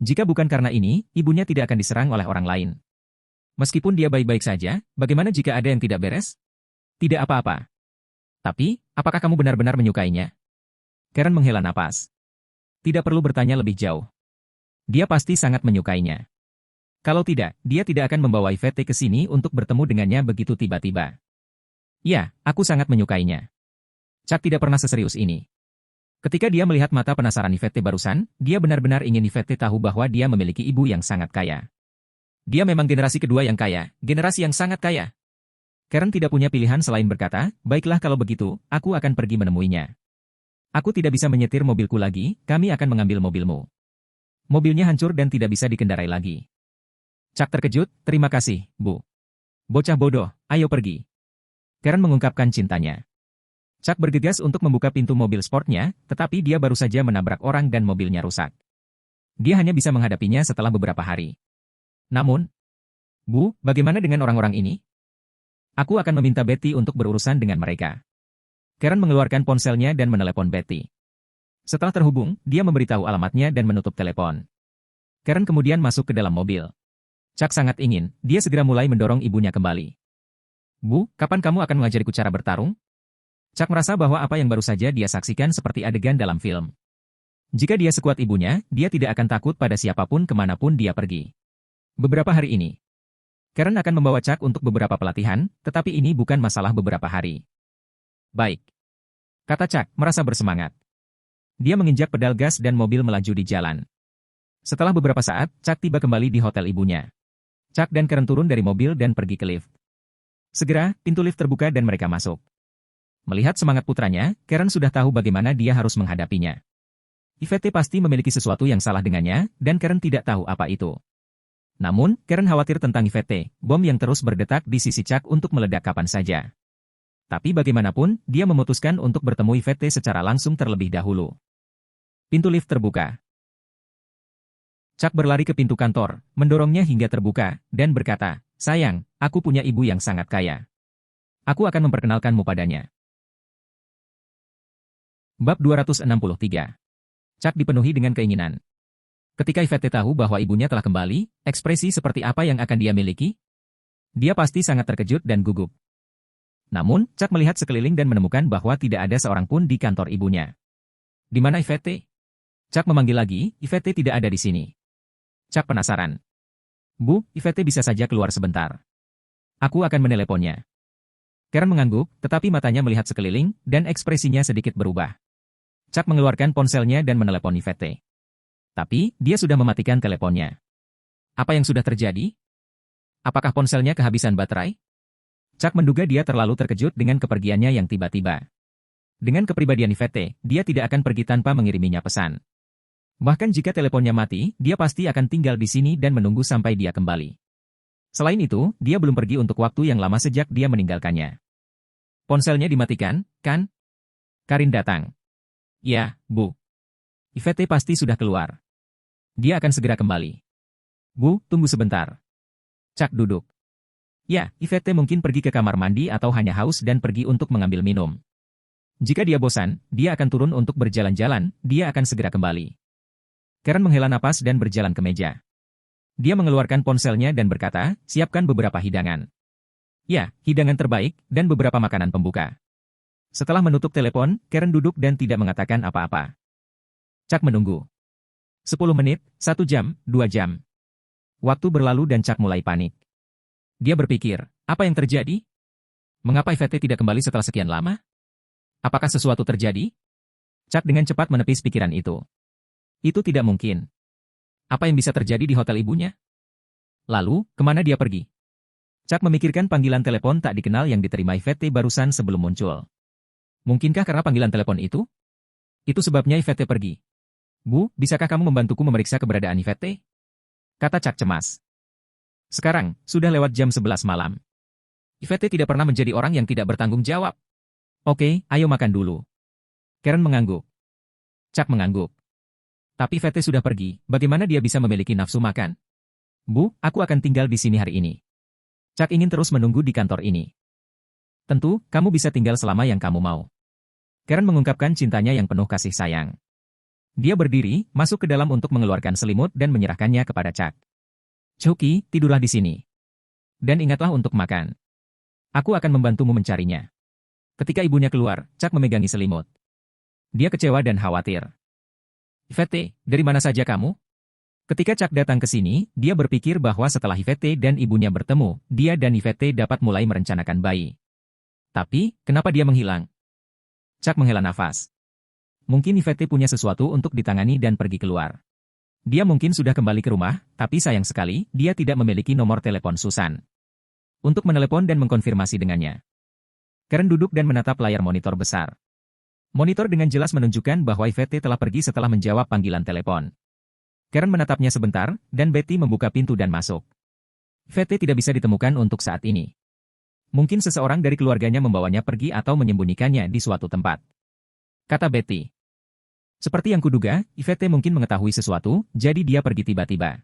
Jika bukan karena ini, ibunya tidak akan diserang oleh orang lain. Meskipun dia baik-baik saja, bagaimana jika ada yang tidak beres? Tidak apa-apa. Tapi, apakah kamu benar-benar menyukainya? Karen menghela napas. Tidak perlu bertanya lebih jauh. Dia pasti sangat menyukainya. Kalau tidak, dia tidak akan membawa Yvette ke sini untuk bertemu dengannya begitu tiba-tiba. Ya, aku sangat menyukainya. Chuck tidak pernah seserius ini. Ketika dia melihat mata penasaran Yvette barusan, dia benar-benar ingin Yvette tahu bahwa dia memiliki ibu yang sangat kaya. Dia memang generasi kedua yang kaya, generasi yang sangat kaya. Karen tidak punya pilihan selain berkata, "Baiklah kalau begitu, aku akan pergi menemuinya. Aku tidak bisa menyetir mobilku lagi, kami akan mengambil mobilmu." Mobilnya hancur dan tidak bisa dikendarai lagi. Chuck terkejut, "Terima kasih, Bu." "Bocah bodoh, ayo pergi." Karen mengungkapkan cintanya. Chuck bergegas untuk membuka pintu mobil sportnya, tetapi dia baru saja menabrak orang dan mobilnya rusak. Dia hanya bisa menghadapinya setelah beberapa hari. Namun, "Bu, bagaimana dengan orang-orang ini? Aku akan meminta Betty untuk berurusan dengan mereka." Karen mengeluarkan ponselnya dan menelepon Betty. Setelah terhubung, dia memberitahu alamatnya dan menutup telepon. Karen kemudian masuk ke dalam mobil. Chuck sangat ingin, dia segera mulai mendorong ibunya kembali. "Bu, kapan kamu akan mengajariku cara bertarung?" Chuck merasa bahwa apa yang baru saja dia saksikan seperti adegan dalam film. Jika dia sekuat ibunya, dia tidak akan takut pada siapapun kemanapun dia pergi. Beberapa hari ini, Karen akan membawa Chuck untuk beberapa pelatihan, tetapi ini bukan masalah beberapa hari. "Baik," kata Chuck, merasa bersemangat. Dia menginjak pedal gas dan mobil melaju di jalan. Setelah beberapa saat, Chuck tiba kembali di hotel ibunya. Chuck dan Karen turun dari mobil dan pergi ke lift. Segera, pintu lift terbuka dan mereka masuk. Melihat semangat putranya, Karen sudah tahu bagaimana dia harus menghadapinya. Yvette pasti memiliki sesuatu yang salah dengannya, dan Karen tidak tahu apa itu. Namun, Karen khawatir tentang Yvette, bom yang terus berdetak di sisi Chuck untuk meledak kapan saja. Tapi bagaimanapun, dia memutuskan untuk bertemu Yvette secara langsung terlebih dahulu. Pintu lift terbuka. Chuck berlari ke pintu kantor, mendorongnya hingga terbuka, dan berkata, "Sayang, aku punya ibu yang sangat kaya. Aku akan memperkenalkanmu padanya." Bab 263. Chuck dipenuhi dengan keinginan. Ketika Yvette tahu bahwa ibunya telah kembali, ekspresi seperti apa yang akan dia miliki? Dia pasti sangat terkejut dan gugup. Namun, Chuck melihat sekeliling dan menemukan bahwa tidak ada seorang pun di kantor ibunya. "Di mana Yvette?" Chuck memanggil lagi, "Yvette tidak ada di sini." Chuck penasaran. "Bu, Yvette bisa saja keluar sebentar. Aku akan meneleponnya." Karen mengangguk, tetapi matanya melihat sekeliling, dan ekspresinya sedikit berubah. Chuck mengeluarkan ponselnya dan menelepon Yvette. Tapi, dia sudah mematikan teleponnya. Apa yang sudah terjadi? Apakah ponselnya kehabisan baterai? Chuck menduga dia terlalu terkejut dengan kepergiannya yang tiba-tiba. Dengan kepribadian Yvette, dia tidak akan pergi tanpa mengiriminya pesan. Bahkan jika teleponnya mati, dia pasti akan tinggal di sini dan menunggu sampai dia kembali. Selain itu, dia belum pergi untuk waktu yang lama sejak dia meninggalkannya. "Ponselnya dimatikan, kan?" Karin datang. "Ya, Bu. Yvette pasti sudah keluar. Dia akan segera kembali." "Bu, tunggu sebentar." Chuck duduk. Ya, Yvette mungkin pergi ke kamar mandi atau hanya haus dan pergi untuk mengambil minum. Jika dia bosan, dia akan turun untuk berjalan-jalan, dia akan segera kembali. Karen menghela napas dan berjalan ke meja. Dia mengeluarkan ponselnya dan berkata, "Siapkan beberapa hidangan." Ya, hidangan terbaik, dan beberapa makanan pembuka. Setelah menutup telepon, Karen duduk dan tidak mengatakan apa-apa. Chuck menunggu. 10 menit, 1 jam, 2 jam. Waktu berlalu dan Chuck mulai panik. Dia berpikir, apa yang terjadi? Mengapa Yvette tidak kembali setelah sekian lama? Apakah sesuatu terjadi? Chuck dengan cepat menepis pikiran itu. Itu tidak mungkin. Apa yang bisa terjadi di hotel ibunya? Lalu, kemana dia pergi? Chuck memikirkan panggilan telepon tak dikenal yang diterima Yvette barusan sebelum muncul. Mungkinkah karena panggilan telepon itu? Itu sebabnya Yvette pergi. Bu, bisakah kamu membantuku memeriksa keberadaan Yvette? Kata Chuck cemas. Sekarang, sudah lewat jam 11 malam. Yvette tidak pernah menjadi orang yang tidak bertanggung jawab. Oke, ayo makan dulu. Karen mengangguk. Chuck mengangguk. Tapi Yvette sudah pergi, bagaimana dia bisa memiliki nafsu makan? Bu, aku akan tinggal di sini hari ini. Chuck ingin terus menunggu di kantor ini. Tentu, kamu bisa tinggal selama yang kamu mau. Karen mengungkapkan cintanya yang penuh kasih sayang. Dia berdiri, masuk ke dalam untuk mengeluarkan selimut dan menyerahkannya kepada Chuck. Chucky, tidurlah di sini. Dan ingatlah untuk makan. Aku akan membantumu mencarinya. Ketika ibunya keluar, Chuck memegangi selimut. Dia kecewa dan khawatir. Yvette, dari mana saja kamu? Ketika Chuck datang ke sini, dia berpikir bahwa setelah Yvette dan ibunya bertemu, dia dan Yvette dapat mulai merencanakan bayi. Tapi, kenapa dia menghilang? Chuck menghela nafas. Mungkin Yvette punya sesuatu untuk ditangani dan pergi keluar. Dia mungkin sudah kembali ke rumah, tapi sayang sekali, dia tidak memiliki nomor telepon Susan. Untuk menelepon dan mengkonfirmasi dengannya. Karen duduk dan menatap layar monitor besar. Monitor dengan jelas menunjukkan bahwa Yvette telah pergi setelah menjawab panggilan telepon. Karen menatapnya sebentar, dan Betty membuka pintu dan masuk. Yvette tidak bisa ditemukan untuk saat ini. Mungkin seseorang dari keluarganya membawanya pergi atau menyembunyikannya di suatu tempat. Kata Betty. Seperti yang kuduga, Yvette mungkin mengetahui sesuatu, jadi dia pergi tiba-tiba.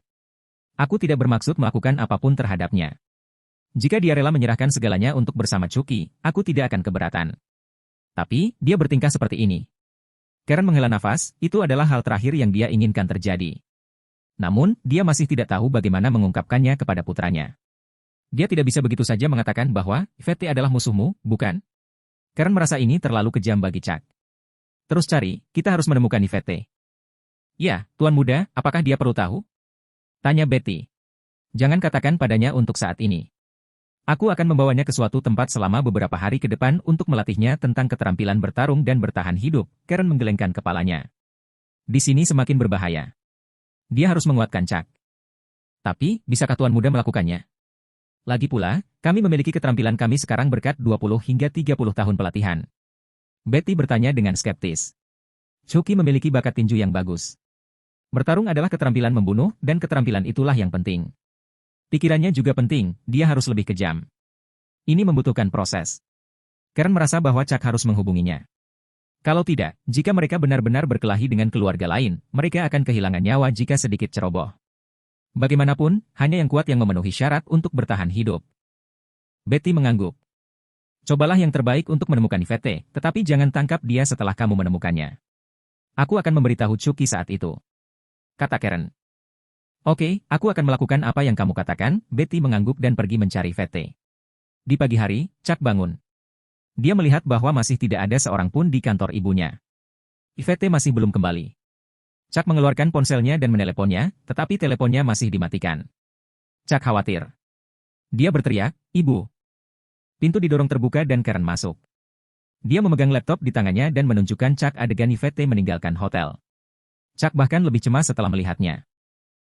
Aku tidak bermaksud melakukan apapun terhadapnya. Jika dia rela menyerahkan segalanya untuk bersama Chucky, aku tidak akan keberatan. Tapi, dia bertingkah seperti ini. Karen menghela nafas, itu adalah hal terakhir yang dia inginkan terjadi. Namun, dia masih tidak tahu bagaimana mengungkapkannya kepada putranya. Dia tidak bisa begitu saja mengatakan bahwa Yvette adalah musuhmu, bukan? Karen merasa ini terlalu kejam bagi Chuck. Terus cari, kita harus menemukan Yvette. Ya, Tuan Muda, apakah dia perlu tahu? Tanya Betty. Jangan katakan padanya untuk saat ini. Aku akan membawanya ke suatu tempat selama beberapa hari ke depan untuk melatihnya tentang keterampilan bertarung dan bertahan hidup. Karen menggelengkan kepalanya. Di sini semakin berbahaya. Dia harus menguatkan Chuck. Tapi, bisakah Tuan Muda melakukannya? Lagi pula, kami memiliki keterampilan kami sekarang berkat 20 hingga 30 tahun pelatihan. Betty bertanya dengan skeptis. Chucky memiliki bakat tinju yang bagus. Bertarung adalah keterampilan membunuh, dan keterampilan itulah yang penting. Pikirannya juga penting, dia harus lebih kejam. Ini membutuhkan proses. Karen merasa bahwa Chuck harus menghubunginya. Kalau tidak, jika mereka benar-benar berkelahi dengan keluarga lain, mereka akan kehilangan nyawa jika sedikit ceroboh. Bagaimanapun, hanya yang kuat yang memenuhi syarat untuk bertahan hidup. Betty mengangguk. Cobalah yang terbaik untuk menemukan Yvette, tetapi jangan tangkap dia setelah kamu menemukannya. Aku akan memberitahu Chucky saat itu. Kata Karen. Oke, aku akan melakukan apa yang kamu katakan. Betty mengangguk dan pergi mencari Yvette. Di pagi hari, Chuck bangun. Dia melihat bahwa masih tidak ada seorang pun di kantor ibunya. Yvette masih belum kembali. Chuck mengeluarkan ponselnya dan meneleponnya, tetapi teleponnya masih dimatikan. Chuck khawatir. Dia berteriak, "Ibu." Pintu didorong terbuka dan Karen masuk. Dia memegang laptop di tangannya dan menunjukkan Chuck adegan Yvette meninggalkan hotel. Chuck bahkan lebih cemas setelah melihatnya.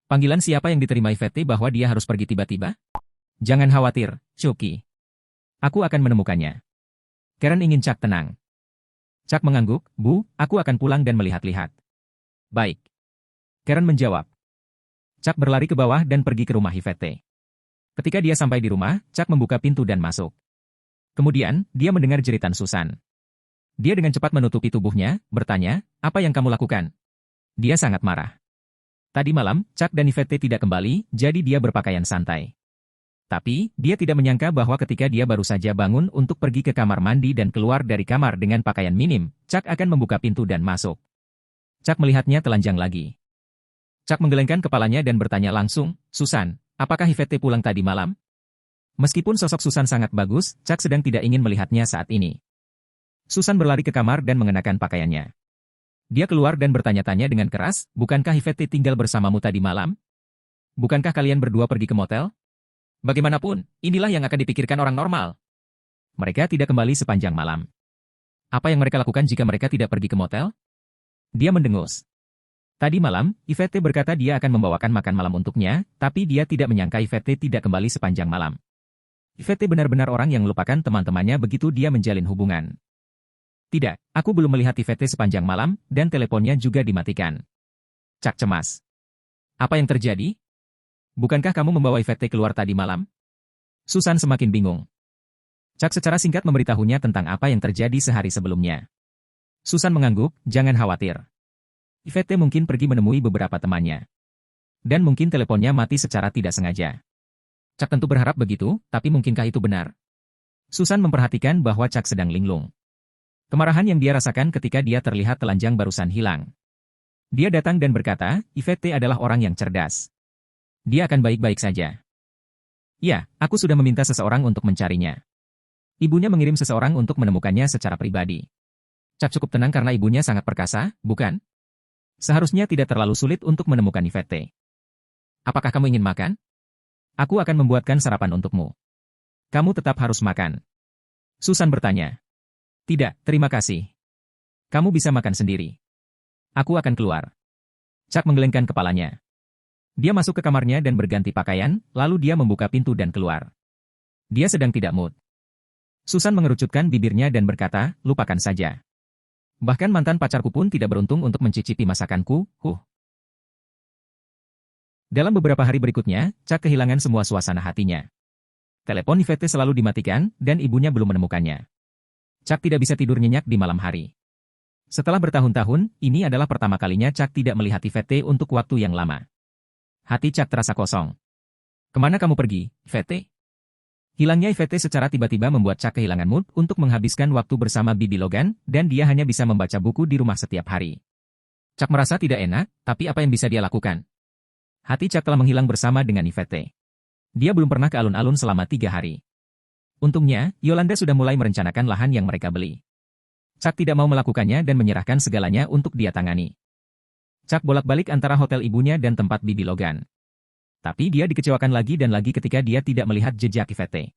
Panggilan siapa yang diterima Yvette bahwa dia harus pergi tiba-tiba? Jangan khawatir, Chucky. Aku akan menemukannya. Karen ingin Chuck tenang. Chuck mengangguk, "Bu, aku akan pulang dan melihat-lihat." Baik. Karen menjawab. Chuck berlari ke bawah dan pergi ke rumah Yvette. Ketika dia sampai di rumah, Chuck membuka pintu dan masuk. Kemudian, dia mendengar jeritan Susan. Dia dengan cepat menutupi tubuhnya, bertanya, "Apa yang kamu lakukan?" Dia sangat marah. Tadi malam, Chuck dan Yvette tidak kembali, jadi dia berpakaian santai. Tapi, dia tidak menyangka bahwa ketika dia baru saja bangun untuk pergi ke kamar mandi dan keluar dari kamar dengan pakaian minim, Chuck akan membuka pintu dan masuk. Chuck melihatnya telanjang lagi. Chuck menggelengkan kepalanya dan bertanya langsung, "Susan, apakah Yvette pulang tadi malam?" Meskipun sosok Susan sangat bagus, Chuck sedang tidak ingin melihatnya saat ini. Susan berlari ke kamar dan mengenakan pakaiannya. Dia keluar dan bertanya-tanya dengan keras, bukankah Yvette tinggal bersamamu tadi malam? Bukankah kalian berdua pergi ke motel? Bagaimanapun, inilah yang akan dipikirkan orang normal. Mereka tidak kembali sepanjang malam. Apa yang mereka lakukan jika mereka tidak pergi ke motel? Dia mendengus. Tadi malam, Yvette berkata dia akan membawakan makan malam untuknya, tapi dia tidak menyangka Yvette tidak kembali sepanjang malam. Yvette benar-benar orang yang melupakan teman-temannya begitu dia menjalin hubungan. Tidak, aku belum melihat Yvette sepanjang malam, dan teleponnya juga dimatikan. Chuck cemas. Apa yang terjadi? Bukankah kamu membawa Yvette keluar tadi malam? Susan semakin bingung. Chuck secara singkat memberitahunya tentang apa yang terjadi sehari sebelumnya. Susan mengangguk, jangan khawatir. Yvette mungkin pergi menemui beberapa temannya. Dan mungkin teleponnya mati secara tidak sengaja. Chuck tentu berharap begitu, tapi mungkinkah itu benar? Susan memperhatikan bahwa Chuck sedang linglung. Kemarahan yang dia rasakan ketika dia terlihat telanjang barusan hilang. Dia datang dan berkata, Yvette adalah orang yang cerdas. Dia akan baik-baik saja. Ya, aku sudah meminta seseorang untuk mencarinya. Ibunya mengirim seseorang untuk menemukannya secara pribadi. Chuck cukup tenang karena ibunya sangat perkasa, bukan? Seharusnya tidak terlalu sulit untuk menemukan Yvette. Apakah kamu ingin makan? Aku akan membuatkan sarapan untukmu. Kamu tetap harus makan. Susan bertanya. Tidak, terima kasih. Kamu bisa makan sendiri. Aku akan keluar. Chuck menggelengkan kepalanya. Dia masuk ke kamarnya dan berganti pakaian, lalu dia membuka pintu dan keluar. Dia sedang tidak mood. Susan mengerucutkan bibirnya dan berkata, lupakan saja. Bahkan mantan pacarku pun tidak beruntung untuk mencicipi masakanku, Dalam beberapa hari berikutnya, Chuck kehilangan semua suasana hatinya. Telepon Yvette selalu dimatikan, dan ibunya belum menemukannya. Chuck tidak bisa tidur nyenyak di malam hari. Setelah bertahun-tahun, ini adalah pertama kalinya Chuck tidak melihat Yvette untuk waktu yang lama. Hati Chuck terasa kosong. Kemana kamu pergi, Yvette? Hilangnya Yvette secara tiba-tiba membuat Chuck kehilangan mood untuk menghabiskan waktu bersama Bibi Logan, dan dia hanya bisa membaca buku di rumah setiap hari. Chuck merasa tidak enak, tapi apa yang bisa dia lakukan? Hati Chuck telah menghilang bersama dengan Yvette. Dia belum pernah ke alun-alun selama 3 hari. Untungnya, Yolanda sudah mulai merencanakan lahan yang mereka beli. Chuck tidak mau melakukannya dan menyerahkan segalanya untuk dia tangani. Chuck bolak-balik antara hotel ibunya dan tempat Bibi Logan. Tapi dia dikecewakan lagi dan lagi ketika dia tidak melihat jejak Yvette.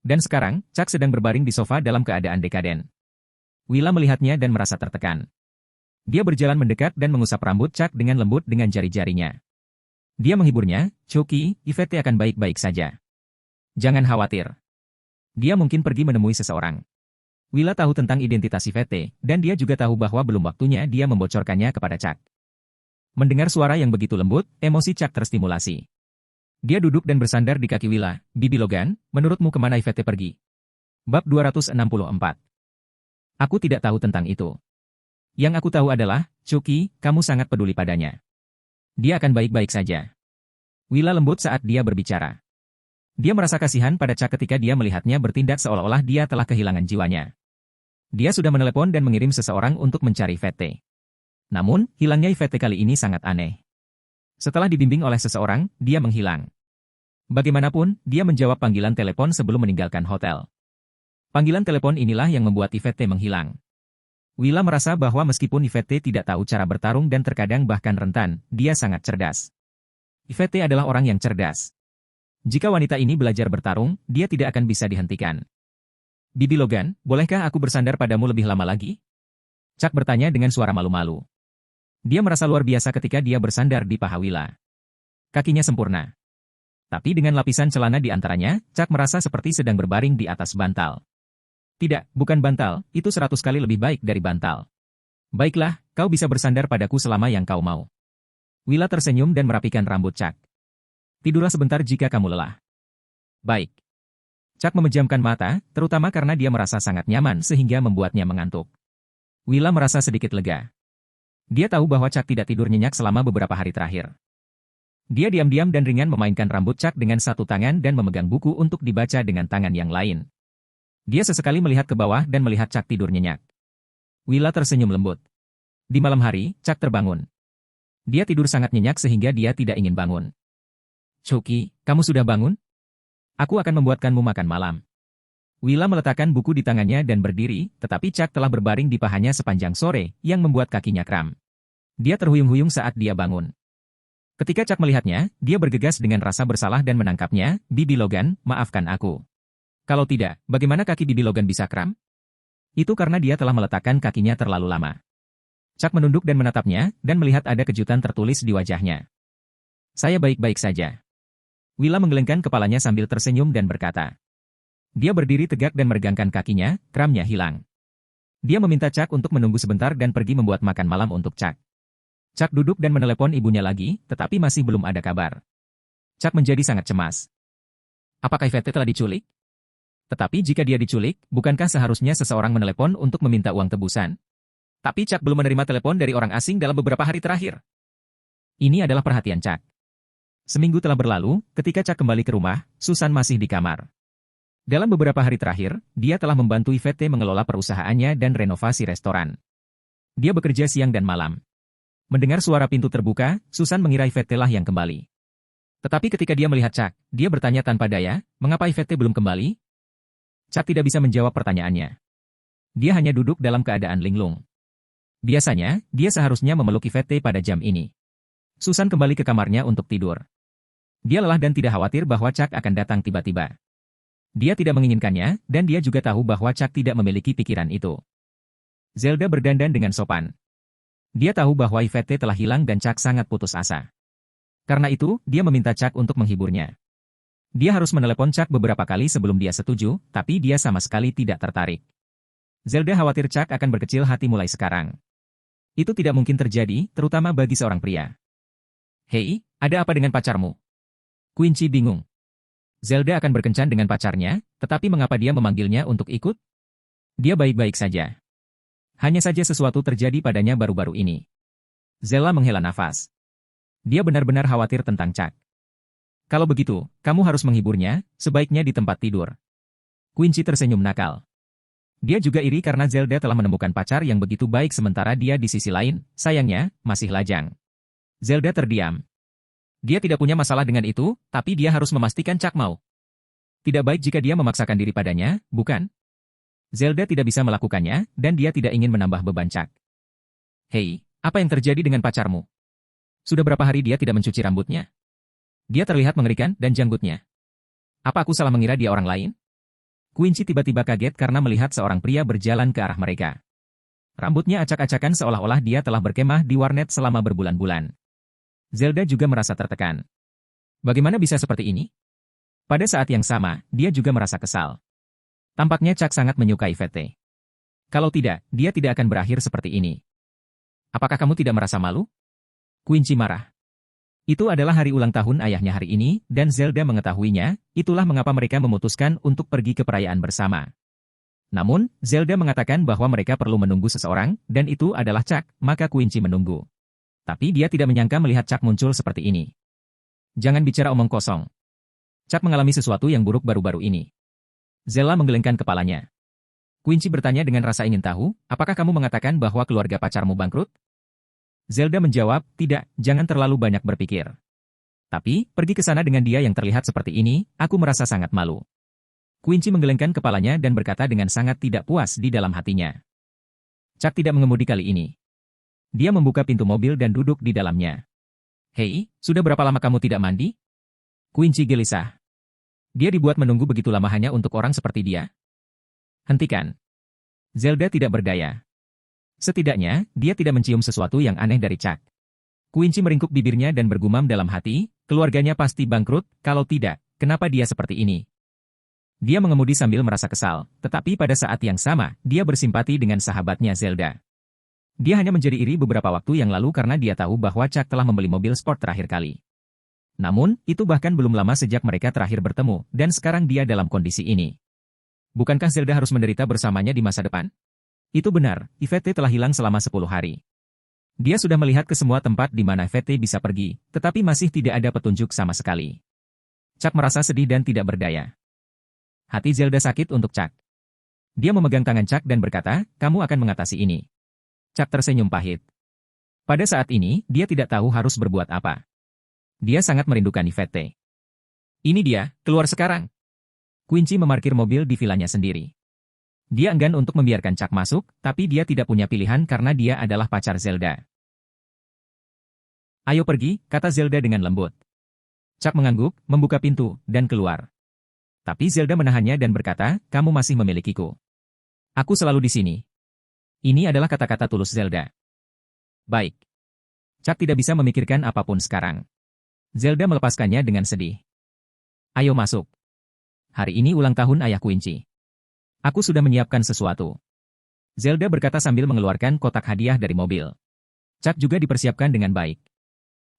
Dan sekarang, Chuck sedang berbaring di sofa dalam keadaan dekaden. Willa melihatnya dan merasa tertekan. Dia berjalan mendekat dan mengusap rambut Chuck dengan lembut dengan jari-jarinya. Dia menghiburnya, Chucky, Yvette akan baik-baik saja. Jangan khawatir. Dia mungkin pergi menemui seseorang. Willa tahu tentang identitas Yvette, dan dia juga tahu bahwa belum waktunya dia membocorkannya kepada Chuck. Mendengar suara yang begitu lembut, emosi Chuck terstimulasi. Dia duduk dan bersandar di kaki Willa. Bibi Logan, menurutmu kemana Yvette pergi? Bab 264. Aku tidak tahu tentang itu. Yang aku tahu adalah, Chucky, kamu sangat peduli padanya. Dia akan baik-baik saja. Willa lembut saat dia berbicara. Dia merasa kasihan pada Chuck ketika dia melihatnya bertindak seolah-olah dia telah kehilangan jiwanya. Dia sudah menelepon dan mengirim seseorang untuk mencari Yvette. Namun, hilangnya Yvette kali ini sangat aneh. Setelah dibimbing oleh seseorang, dia menghilang. Bagaimanapun, dia menjawab panggilan telepon sebelum meninggalkan hotel. Panggilan telepon inilah yang membuat Yvette menghilang. Willa merasa bahwa meskipun Yvette tidak tahu cara bertarung dan terkadang bahkan rentan, dia sangat cerdas. Yvette adalah orang yang cerdas. Jika wanita ini belajar bertarung, dia tidak akan bisa dihentikan. Bibi Logan, bolehkah aku bersandar padamu lebih lama lagi? Chuck bertanya dengan suara malu-malu. Dia merasa luar biasa ketika dia bersandar di paha Willa. Kakinya sempurna. Tapi dengan lapisan celana di antaranya, Chuck merasa seperti sedang berbaring di atas bantal. Tidak, bukan bantal, itu 100 kali lebih baik dari bantal. Baiklah, kau bisa bersandar padaku selama yang kau mau. Willa tersenyum dan merapikan rambut Chuck. Tidurlah sebentar jika kamu lelah. Baik. Chuck memejamkan mata, terutama karena dia merasa sangat nyaman sehingga membuatnya mengantuk. Willa merasa sedikit lega. Dia tahu bahwa Chuck tidak tidur nyenyak selama beberapa hari terakhir. Dia diam-diam dan ringan memainkan rambut Chuck dengan satu tangan dan memegang buku untuk dibaca dengan tangan yang lain. Dia sesekali melihat ke bawah dan melihat Chuck tidur nyenyak. Willa tersenyum lembut. Di malam hari, Chuck terbangun. Dia tidur sangat nyenyak sehingga dia tidak ingin bangun. Chucky, kamu sudah bangun? Aku akan membuatkanmu makan malam. Willa meletakkan buku di tangannya dan berdiri, tetapi Chuck telah berbaring di pahanya sepanjang sore, yang membuat kakinya kram. Dia terhuyung-huyung saat dia bangun. Ketika Chuck melihatnya, dia bergegas dengan rasa bersalah dan menangkapnya. "Bibi Logan, maafkan aku. Kalau tidak, bagaimana kaki Bibi Logan bisa kram?" Itu karena dia telah meletakkan kakinya terlalu lama. Chuck menunduk dan menatapnya, dan melihat ada kejutan tertulis di wajahnya. "Saya baik-baik saja." Willa menggelengkan kepalanya sambil tersenyum dan berkata. Dia berdiri tegak dan meregangkan kakinya, kramnya hilang. Dia meminta Chuck untuk menunggu sebentar dan pergi membuat makan malam untuk Chuck. Chuck duduk dan menelepon ibunya lagi, tetapi masih belum ada kabar. Chuck menjadi sangat cemas. Apakah Yvette telah diculik? Tetapi jika dia diculik, bukankah seharusnya seseorang menelepon untuk meminta uang tebusan? Tapi Chuck belum menerima telepon dari orang asing dalam beberapa hari terakhir. Ini adalah perhatian Chuck. Seminggu telah berlalu, ketika Chuck kembali ke rumah, Susan masih di kamar. Dalam beberapa hari terakhir, dia telah membantu Yvette mengelola perusahaannya dan renovasi restoran. Dia bekerja siang dan malam. Mendengar suara pintu terbuka, Susan mengira Yvette lah yang kembali. Tetapi ketika dia melihat Chuck, dia bertanya tanpa daya, "Mengapa Yvette belum kembali?" Chuck tidak bisa menjawab pertanyaannya. Dia hanya duduk dalam keadaan linglung. Biasanya, dia seharusnya memeluk Yvette pada jam ini. Susan kembali ke kamarnya untuk tidur. Dia lelah dan tidak khawatir bahwa Chuck akan datang tiba-tiba. Dia tidak menginginkannya, dan dia juga tahu bahwa Chuck tidak memiliki pikiran itu. Zelda berdandan dengan sopan. Dia tahu bahwa Yvette telah hilang dan Chuck sangat putus asa. Karena itu, dia meminta Chuck untuk menghiburnya. Dia harus menelepon Chuck beberapa kali sebelum dia setuju, tapi dia sama sekali tidak tertarik. Zelda khawatir Chuck akan berkecil hati mulai sekarang. Itu tidak mungkin terjadi, terutama bagi seorang pria. "Hei, ada apa dengan pacarmu?" Quincy bingung. Zelda akan berkencan dengan pacarnya, tetapi mengapa dia memanggilnya untuk ikut? Dia baik-baik saja. Hanya saja sesuatu terjadi padanya baru-baru ini. Zella menghela nafas. Dia benar-benar khawatir tentang Chuck. "Kalau begitu, kamu harus menghiburnya, sebaiknya di tempat tidur." Quincy tersenyum nakal. Dia juga iri karena Zelda telah menemukan pacar yang begitu baik sementara dia di sisi lain, sayangnya, masih lajang. Zelda terdiam. Dia tidak punya masalah dengan itu, tapi dia harus memastikan Chuck mau. Tidak baik jika dia memaksakan diri padanya, bukan? Zelda tidak bisa melakukannya, dan dia tidak ingin menambah beban Chuck. "Hei, apa yang terjadi dengan pacarmu? Sudah berapa hari dia tidak mencuci rambutnya? Dia terlihat mengerikan dan janggutnya. Apa aku salah mengira dia orang lain?" Quincy tiba-tiba kaget karena melihat seorang pria berjalan ke arah mereka. Rambutnya acak-acakan seolah-olah dia telah berkemah di warnet selama berbulan-bulan. Zelda juga merasa tertekan. Bagaimana bisa seperti ini? Pada saat yang sama, dia juga merasa kesal. Tampaknya Chuck sangat menyukai Yvette. Kalau tidak, dia tidak akan berakhir seperti ini. "Apakah kamu tidak merasa malu?" Quincy marah. Itu adalah hari ulang tahun ayahnya hari ini, dan Zelda mengetahuinya, itulah mengapa mereka memutuskan untuk pergi ke perayaan bersama. Namun, Zelda mengatakan bahwa mereka perlu menunggu seseorang, dan itu adalah Chuck, maka Quincy menunggu. Tapi dia tidak menyangka melihat Chuck muncul seperti ini. "Jangan bicara omong kosong. Chuck mengalami sesuatu yang buruk baru-baru ini." Zella menggelengkan kepalanya. Quincy bertanya dengan rasa ingin tahu, "Apakah kamu mengatakan bahwa keluarga pacarmu bangkrut?" Zelda menjawab, "Tidak, jangan terlalu banyak berpikir. Tapi, pergi ke sana dengan dia yang terlihat seperti ini, aku merasa sangat malu." Quincy menggelengkan kepalanya dan berkata dengan sangat tidak puas di dalam hatinya. Chuck tidak mengemudi kali ini. Dia membuka pintu mobil dan duduk di dalamnya. "Hei, sudah berapa lama kamu tidak mandi?" Quincy gelisah. Dia dibuat menunggu begitu lama hanya untuk orang seperti dia. "Hentikan." Zelda tidak berdaya. Setidaknya, dia tidak mencium sesuatu yang aneh dari Chuck. Quincy meringkuk bibirnya dan bergumam dalam hati, keluarganya pasti bangkrut, kalau tidak, kenapa dia seperti ini? Dia mengemudi sambil merasa kesal, tetapi pada saat yang sama, dia bersimpati dengan sahabatnya Zelda. Dia hanya menjadi iri beberapa waktu yang lalu karena dia tahu bahwa Chuck telah membeli mobil sport terakhir kali. Namun, itu bahkan belum lama sejak mereka terakhir bertemu, dan sekarang dia dalam kondisi ini. Bukankah Zelda harus menderita bersamanya di masa depan? Itu benar, Yvette telah hilang selama 10 hari. Dia sudah melihat ke semua tempat di mana Yvette bisa pergi, tetapi masih tidak ada petunjuk sama sekali. Chuck merasa sedih dan tidak berdaya. Hati Zelda sakit untuk Chuck. Dia memegang tangan Chuck dan berkata, "Kamu akan mengatasi ini." Chuck tersenyum pahit. Pada saat ini, dia tidak tahu harus berbuat apa. Dia sangat merindukan Yvette. "Ini dia, keluar sekarang." Quincy memarkir mobil di vilanya sendiri. Dia enggan untuk membiarkan Chuck masuk, tapi dia tidak punya pilihan karena dia adalah pacar Zelda. Ayo pergi, kata Zelda dengan lembut. Chuck mengangguk, membuka pintu, dan keluar. Tapi Zelda menahannya dan berkata, kamu masih memilikiku. Aku selalu di sini. Ini adalah kata-kata tulus Zelda. Baik. Chuck tidak bisa memikirkan apapun sekarang. Zelda melepaskannya dengan sedih. Ayo masuk. Hari ini ulang tahun ayah Quincy. Aku sudah menyiapkan sesuatu. Zelda berkata sambil mengeluarkan kotak hadiah dari mobil. Chuck juga dipersiapkan dengan baik.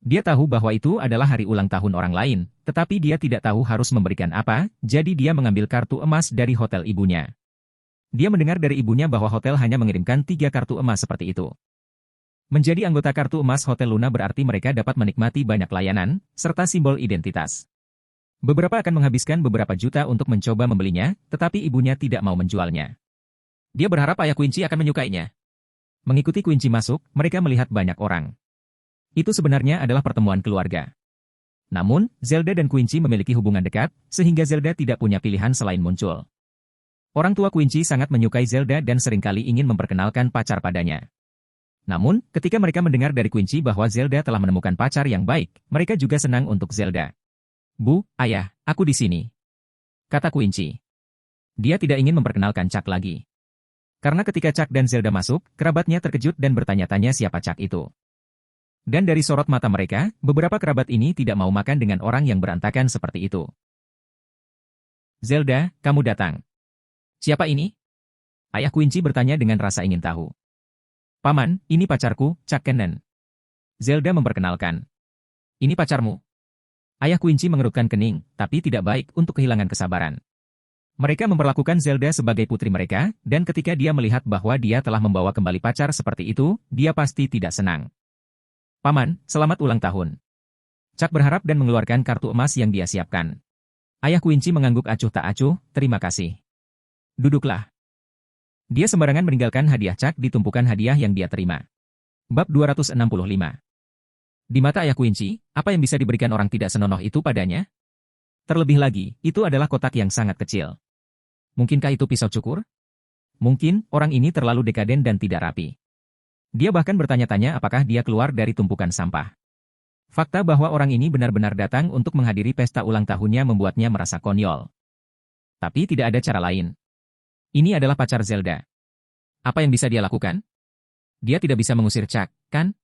Dia tahu bahwa itu adalah hari ulang tahun orang lain, tetapi dia tidak tahu harus memberikan apa, jadi dia mengambil kartu emas dari hotel ibunya. Dia mendengar dari ibunya bahwa hotel hanya mengirimkan 3 kartu emas seperti itu. Menjadi anggota kartu emas Hotel Luna berarti mereka dapat menikmati banyak layanan, serta simbol identitas. Beberapa akan menghabiskan beberapa juta untuk mencoba membelinya, tetapi ibunya tidak mau menjualnya. Dia berharap ayah Quincy akan menyukainya. Mengikuti Quincy masuk, mereka melihat banyak orang. Itu sebenarnya adalah pertemuan keluarga. Namun, Zelda dan Quincy memiliki hubungan dekat, sehingga Zelda tidak punya pilihan selain muncul. Orang tua Quincy sangat menyukai Zelda dan seringkali ingin memperkenalkan pacar padanya. Namun, ketika mereka mendengar dari Quincy bahwa Zelda telah menemukan pacar yang baik, mereka juga senang untuk Zelda. Bu, ayah, aku di sini, kata Quincy. Dia tidak ingin memperkenalkan Chuck lagi. Karena ketika Chuck dan Zelda masuk, kerabatnya terkejut dan bertanya-tanya siapa Chuck itu. Dan dari sorot mata mereka, beberapa kerabat ini tidak mau makan dengan orang yang berantakan seperti itu. Zelda, kamu datang. Siapa ini? Ayah Quincy bertanya dengan rasa ingin tahu. Paman, ini pacarku, Chuck Cannon. Zelda memperkenalkan. Ini pacarmu. Ayah Quincy mengerutkan kening, tapi tidak baik untuk kehilangan kesabaran. Mereka memperlakukan Zelda sebagai putri mereka, dan ketika dia melihat bahwa dia telah membawa kembali pacar seperti itu, dia pasti tidak senang. Paman, selamat ulang tahun. Chuck berharap dan mengeluarkan kartu emas yang dia siapkan. Ayah Quincy mengangguk acuh tak acuh, terima kasih. Duduklah. Dia sembarangan meninggalkan hadiah Chuck di tumpukan hadiah yang dia terima. Bab 265. Di mata ayah Quincy, apa yang bisa diberikan orang tidak senonoh itu padanya? Terlebih lagi, itu adalah kotak yang sangat kecil. Mungkinkah itu pisau cukur? Mungkin, orang ini terlalu dekaden dan tidak rapi. Dia bahkan bertanya-tanya apakah dia keluar dari tumpukan sampah. Fakta bahwa orang ini benar-benar datang untuk menghadiri pesta ulang tahunnya membuatnya merasa konyol. Tapi tidak ada cara lain. Ini adalah pacar Zelda. Apa yang bisa dia lakukan? Dia tidak bisa mengusir Chuck, kan?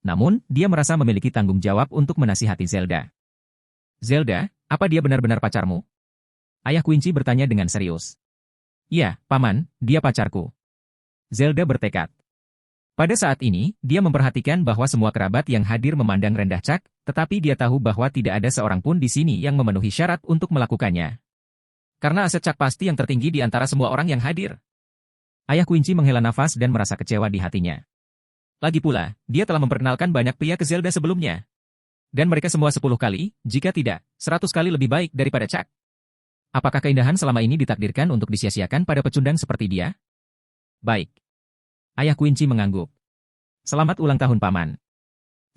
Namun, dia merasa memiliki tanggung jawab untuk menasihati Zelda. Zelda, apa dia benar-benar pacarmu? Ayah Quincy bertanya dengan serius. Ya, paman, dia pacarku. Zelda bertekad. Pada saat ini, dia memperhatikan bahwa semua kerabat yang hadir memandang rendah Chuck, tetapi dia tahu bahwa tidak ada seorang pun di sini yang memenuhi syarat untuk melakukannya. Karena aset Chuck pasti yang tertinggi di antara semua orang yang hadir. Ayah Quincy menghela nafas dan merasa kecewa di hatinya. Lagi pula, dia telah memperkenalkan banyak pria ke Zelda sebelumnya. Dan mereka semua 10 kali, jika tidak, 100 kali lebih baik daripada Chuck. Apakah keindahan selama ini ditakdirkan untuk disia-siakan pada pecundang seperti dia? Baik. Ayah Quincy mengangguk. Selamat ulang tahun, Paman.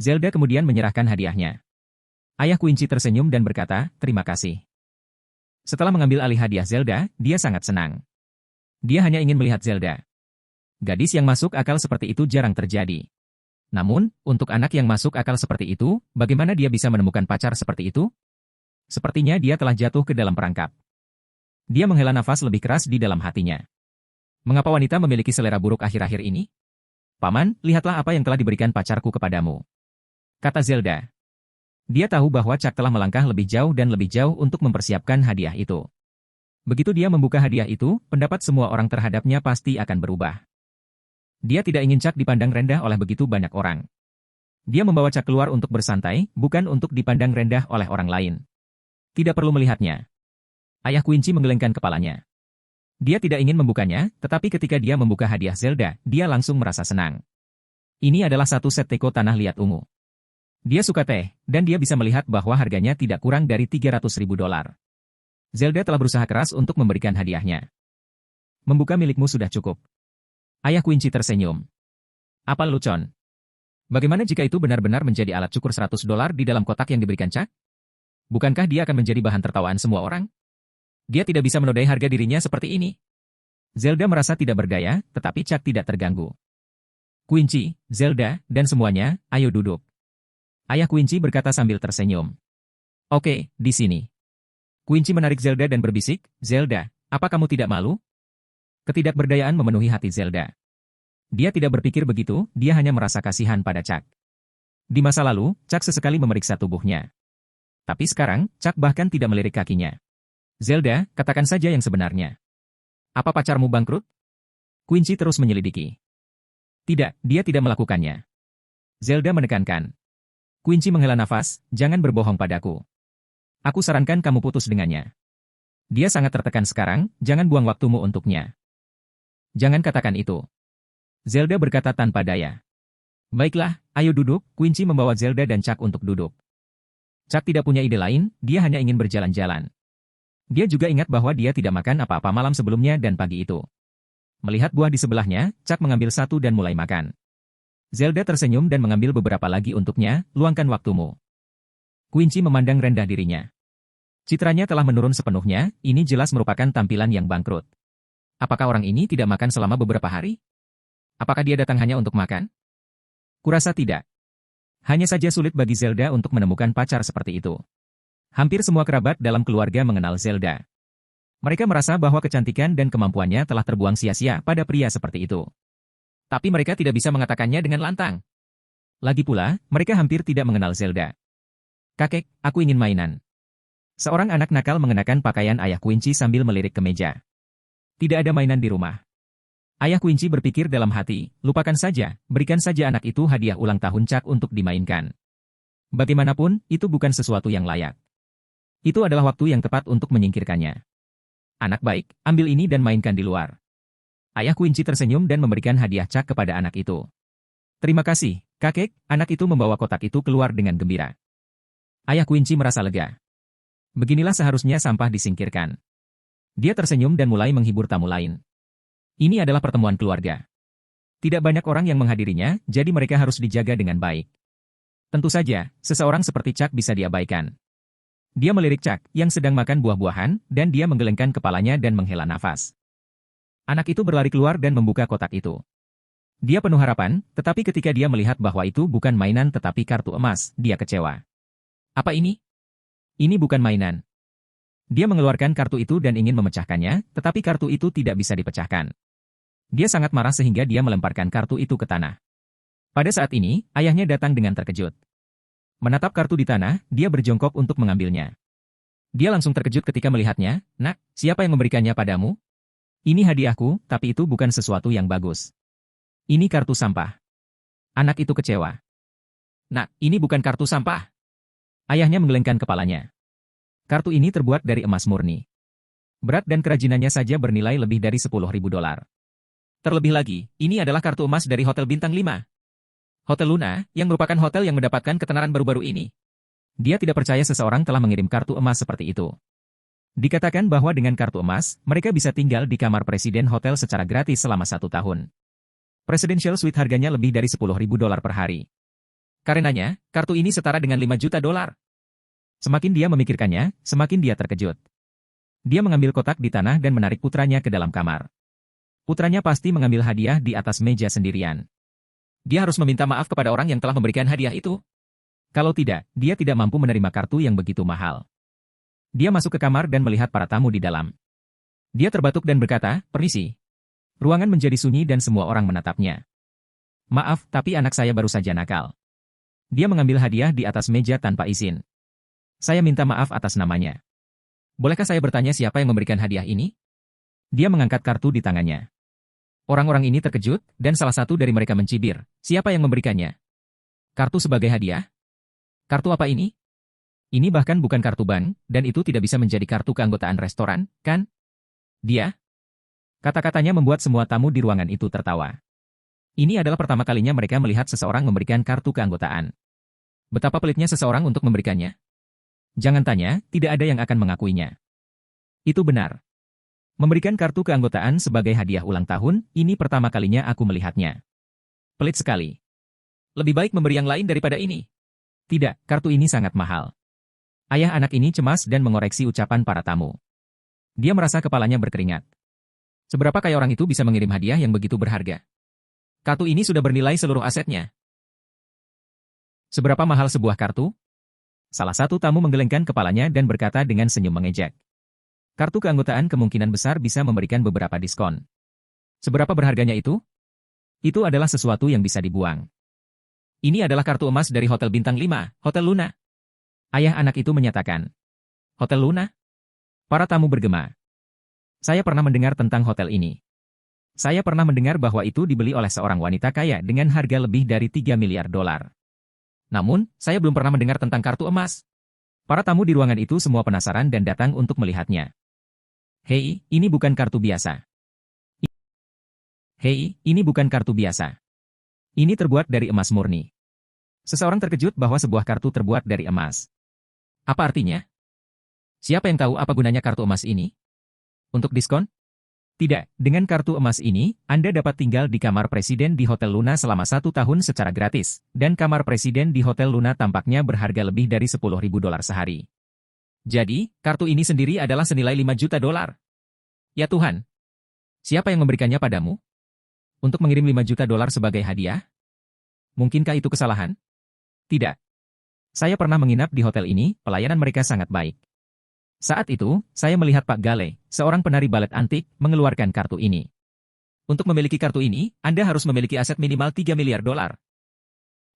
Zelda kemudian menyerahkan hadiahnya. Ayah Quincy tersenyum dan berkata, terima kasih. Setelah mengambil alih hadiah Zelda, dia sangat senang. Dia hanya ingin melihat Zelda. Gadis yang masuk akal seperti itu jarang terjadi. Namun, untuk anak yang masuk akal seperti itu, bagaimana dia bisa menemukan pacar seperti itu? Sepertinya dia telah jatuh ke dalam perangkap. Dia menghela nafas lebih keras di dalam hatinya. Mengapa wanita memiliki selera buruk akhir-akhir ini? Paman, lihatlah apa yang telah diberikan pacarku kepadamu, kata Zelda. Dia tahu bahwa Chuck telah melangkah lebih jauh dan lebih jauh untuk mempersiapkan hadiah itu. Begitu dia membuka hadiah itu, pendapat semua orang terhadapnya pasti akan berubah. Dia tidak ingin Chuck dipandang rendah oleh begitu banyak orang. Dia membawa Chuck keluar untuk bersantai, bukan untuk dipandang rendah oleh orang lain. Tidak perlu melihatnya. Ayah Quincy menggelengkan kepalanya. Dia tidak ingin membukanya, tetapi ketika dia membuka hadiah Zelda, dia langsung merasa senang. Ini adalah satu set teko tanah liat ungu. Dia suka teh, dan dia bisa melihat bahwa harganya tidak kurang dari $300.000. Zelda telah berusaha keras untuk memberikan hadiahnya. Membuka milikmu sudah cukup. Ayah Quincy tersenyum. Apa lucon? Bagaimana jika itu benar-benar menjadi alat cukur $100 di dalam kotak yang diberikan Chuck? Bukankah dia akan menjadi bahan tertawaan semua orang? Dia tidak bisa menodai harga dirinya seperti ini. Zelda merasa tidak berdaya, tetapi Chuck tidak terganggu. Quincy, Zelda, dan semuanya, ayo duduk. Ayah Quincy berkata sambil tersenyum. Oke, di sini. Quincy menarik Zelda dan berbisik, Zelda, apa kamu tidak malu? Ketidakberdayaan memenuhi hati Zelda. Dia tidak berpikir begitu, dia hanya merasa kasihan pada Chuck. Di masa lalu, Chuck sesekali memeriksa tubuhnya. Tapi sekarang, Chuck bahkan tidak melirik kakinya. Zelda, katakan saja yang sebenarnya. Apa pacarmu bangkrut? Quincy terus menyelidiki. Tidak, dia tidak melakukannya. Zelda menekankan. Quincy menghela nafas, jangan berbohong padaku. Aku sarankan kamu putus dengannya. Dia sangat tertekan sekarang, jangan buang waktumu untuknya. Jangan katakan itu. Zelda berkata tanpa daya. Baiklah, ayo duduk, Quincy membawa Zelda dan Chuck untuk duduk. Chuck tidak punya ide lain, dia hanya ingin berjalan-jalan. Dia juga ingat bahwa dia tidak makan apa-apa malam sebelumnya dan pagi itu. Melihat buah di sebelahnya, Chuck mengambil satu dan mulai makan. Zelda tersenyum dan mengambil beberapa lagi untuknya, luangkan waktumu. Quincy memandang rendah dirinya. Citranya telah menurun sepenuhnya, ini jelas merupakan tampilan yang bangkrut. Apakah orang ini tidak makan selama beberapa hari? Apakah dia datang hanya untuk makan? Kurasa tidak. Hanya saja sulit bagi Zelda untuk menemukan pacar seperti itu. Hampir semua kerabat dalam keluarga mengenal Zelda. Mereka merasa bahwa kecantikan dan kemampuannya telah terbuang sia-sia pada pria seperti itu. Tapi mereka tidak bisa mengatakannya dengan lantang. Lagi pula, mereka hampir tidak mengenal Zelda. Kakek, aku ingin mainan. Seorang anak nakal mengenakan pakaian ayah Quincy sambil melirik ke meja. Tidak ada mainan di rumah. Ayah Quincy berpikir dalam hati, lupakan saja, berikan saja anak itu hadiah ulang tahun Chuck untuk dimainkan. Bagaimanapun, itu bukan sesuatu yang layak. Itu adalah waktu yang tepat untuk menyingkirkannya. Anak baik, ambil ini dan mainkan di luar. Ayah Quincy tersenyum dan memberikan hadiah Chuck kepada anak itu. Terima kasih, kakek, anak itu membawa kotak itu keluar dengan gembira. Ayah Quincy merasa lega. Beginilah seharusnya sampah disingkirkan. Dia tersenyum dan mulai menghibur tamu lain. Ini adalah pertemuan keluarga. Tidak banyak orang yang menghadirinya, jadi mereka harus dijaga dengan baik. Tentu saja, seseorang seperti Chuck bisa diabaikan. Dia melirik Chuck, yang sedang makan buah-buahan, dan dia menggelengkan kepalanya dan menghela nafas. Anak itu berlari keluar dan membuka kotak itu. Dia penuh harapan, tetapi ketika dia melihat bahwa itu bukan mainan tetapi kartu emas, dia kecewa. Apa ini? Ini bukan mainan. Dia mengeluarkan kartu itu dan ingin memecahkannya, tetapi kartu itu tidak bisa dipecahkan. Dia sangat marah sehingga dia melemparkan kartu itu ke tanah. Pada saat ini, ayahnya datang dengan terkejut. Menatap kartu di tanah, dia berjongkok untuk mengambilnya. Dia langsung terkejut ketika melihatnya, "Nak, siapa yang memberikannya padamu?" "Ini hadiahku, tapi itu bukan sesuatu yang bagus. Ini kartu sampah." Anak itu kecewa. "Nak, ini bukan kartu sampah." Ayahnya menggelengkan kepalanya. Kartu ini terbuat dari emas murni. Berat dan kerajinannya saja bernilai lebih dari $10.000. Terlebih lagi, ini adalah kartu emas dari Hotel Bintang 5. Hotel Luna, yang merupakan hotel yang mendapatkan ketenaran baru-baru ini. Dia tidak percaya seseorang telah mengirim kartu emas seperti itu. Dikatakan bahwa dengan kartu emas, mereka bisa tinggal di kamar presiden hotel secara gratis selama 1 tahun. Presidential Suite harganya lebih dari $10.000 per hari. Karenanya, kartu ini setara dengan $5 juta. Semakin dia memikirkannya, semakin dia terkejut. Dia mengambil kotak di tanah dan menarik putranya ke dalam kamar. Putranya pasti mengambil hadiah di atas meja sendirian. Dia harus meminta maaf kepada orang yang telah memberikan hadiah itu. Kalau tidak, dia tidak mampu menerima kartu yang begitu mahal. Dia masuk ke kamar dan melihat para tamu di dalam. Dia terbatuk dan berkata, "Permisi." Ruangan menjadi sunyi dan semua orang menatapnya. "Maaf, tapi anak saya baru saja nakal." Dia mengambil hadiah di atas meja tanpa izin. "Saya minta maaf atas namanya. Bolehkah saya bertanya siapa yang memberikan hadiah ini?" Dia mengangkat kartu di tangannya. Orang-orang ini terkejut, dan salah satu dari mereka mencibir. "Siapa yang memberikannya? Kartu sebagai hadiah? Kartu apa ini? Ini bahkan bukan kartu bank, dan itu tidak bisa menjadi kartu keanggotaan restoran, kan?" "Dia?" Kata-katanya membuat semua tamu di ruangan itu tertawa. Ini adalah pertama kalinya mereka melihat seseorang memberikan kartu keanggotaan. Betapa pelitnya seseorang untuk memberikannya. Jangan tanya, tidak ada yang akan mengakuinya. Itu benar. Memberikan kartu keanggotaan sebagai hadiah ulang tahun, ini pertama kalinya aku melihatnya. Pelit sekali. Lebih baik memberi yang lain daripada ini. Tidak, kartu ini sangat mahal. Ayah anak ini cemas dan mengoreksi ucapan para tamu. Dia merasa kepalanya berkeringat. Seberapa kaya orang itu bisa mengirim hadiah yang begitu berharga? Kartu ini sudah bernilai seluruh asetnya. Seberapa mahal sebuah kartu? Salah satu tamu menggelengkan kepalanya dan berkata dengan senyum mengejek. Kartu keanggotaan kemungkinan besar bisa memberikan beberapa diskon. Seberapa berharganya itu? Itu adalah sesuatu yang bisa dibuang. Ini adalah kartu emas dari Hotel Bintang 5, Hotel Luna. Ayah anak itu menyatakan. Hotel Luna? Para tamu bergema. Saya pernah mendengar tentang hotel ini. Saya pernah mendengar bahwa itu dibeli oleh seorang wanita kaya dengan harga lebih dari 3 miliar dolar. Namun, saya belum pernah mendengar tentang kartu emas. Para tamu di ruangan itu semua penasaran dan datang untuk melihatnya. Hei, ini bukan kartu biasa. Hei, ini bukan kartu biasa. Ini terbuat dari emas murni. Seseorang terkejut bahwa sebuah kartu terbuat dari emas. Apa artinya? Siapa yang tahu apa gunanya kartu emas ini? Untuk diskon? Tidak, dengan kartu emas ini, Anda dapat tinggal di kamar presiden di Hotel Luna selama 1 tahun secara gratis, dan kamar presiden di Hotel Luna tampaknya berharga lebih dari 10.000 dolar sehari. Jadi, kartu ini sendiri adalah senilai 5 juta dolar. Ya Tuhan! Siapa yang memberikannya padamu? Untuk mengirim 5 juta dolar sebagai hadiah? Mungkinkah itu kesalahan? Tidak. Saya pernah menginap di hotel ini, pelayanan mereka sangat baik. Saat itu, saya melihat Pak Gale, seorang penari balet antik, mengeluarkan kartu ini. Untuk memiliki kartu ini, Anda harus memiliki aset minimal 3 miliar dolar.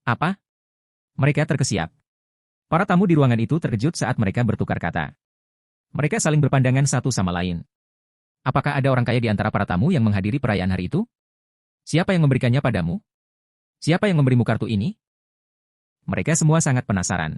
Apa? Mereka terkesiap. Para tamu di ruangan itu terkejut saat mereka bertukar kata. Mereka saling berpandangan satu sama lain. Apakah ada orang kaya di antara para tamu yang menghadiri perayaan hari itu? Siapa yang memberikannya padamu? Siapa yang memberimu kartu ini? Mereka semua sangat penasaran.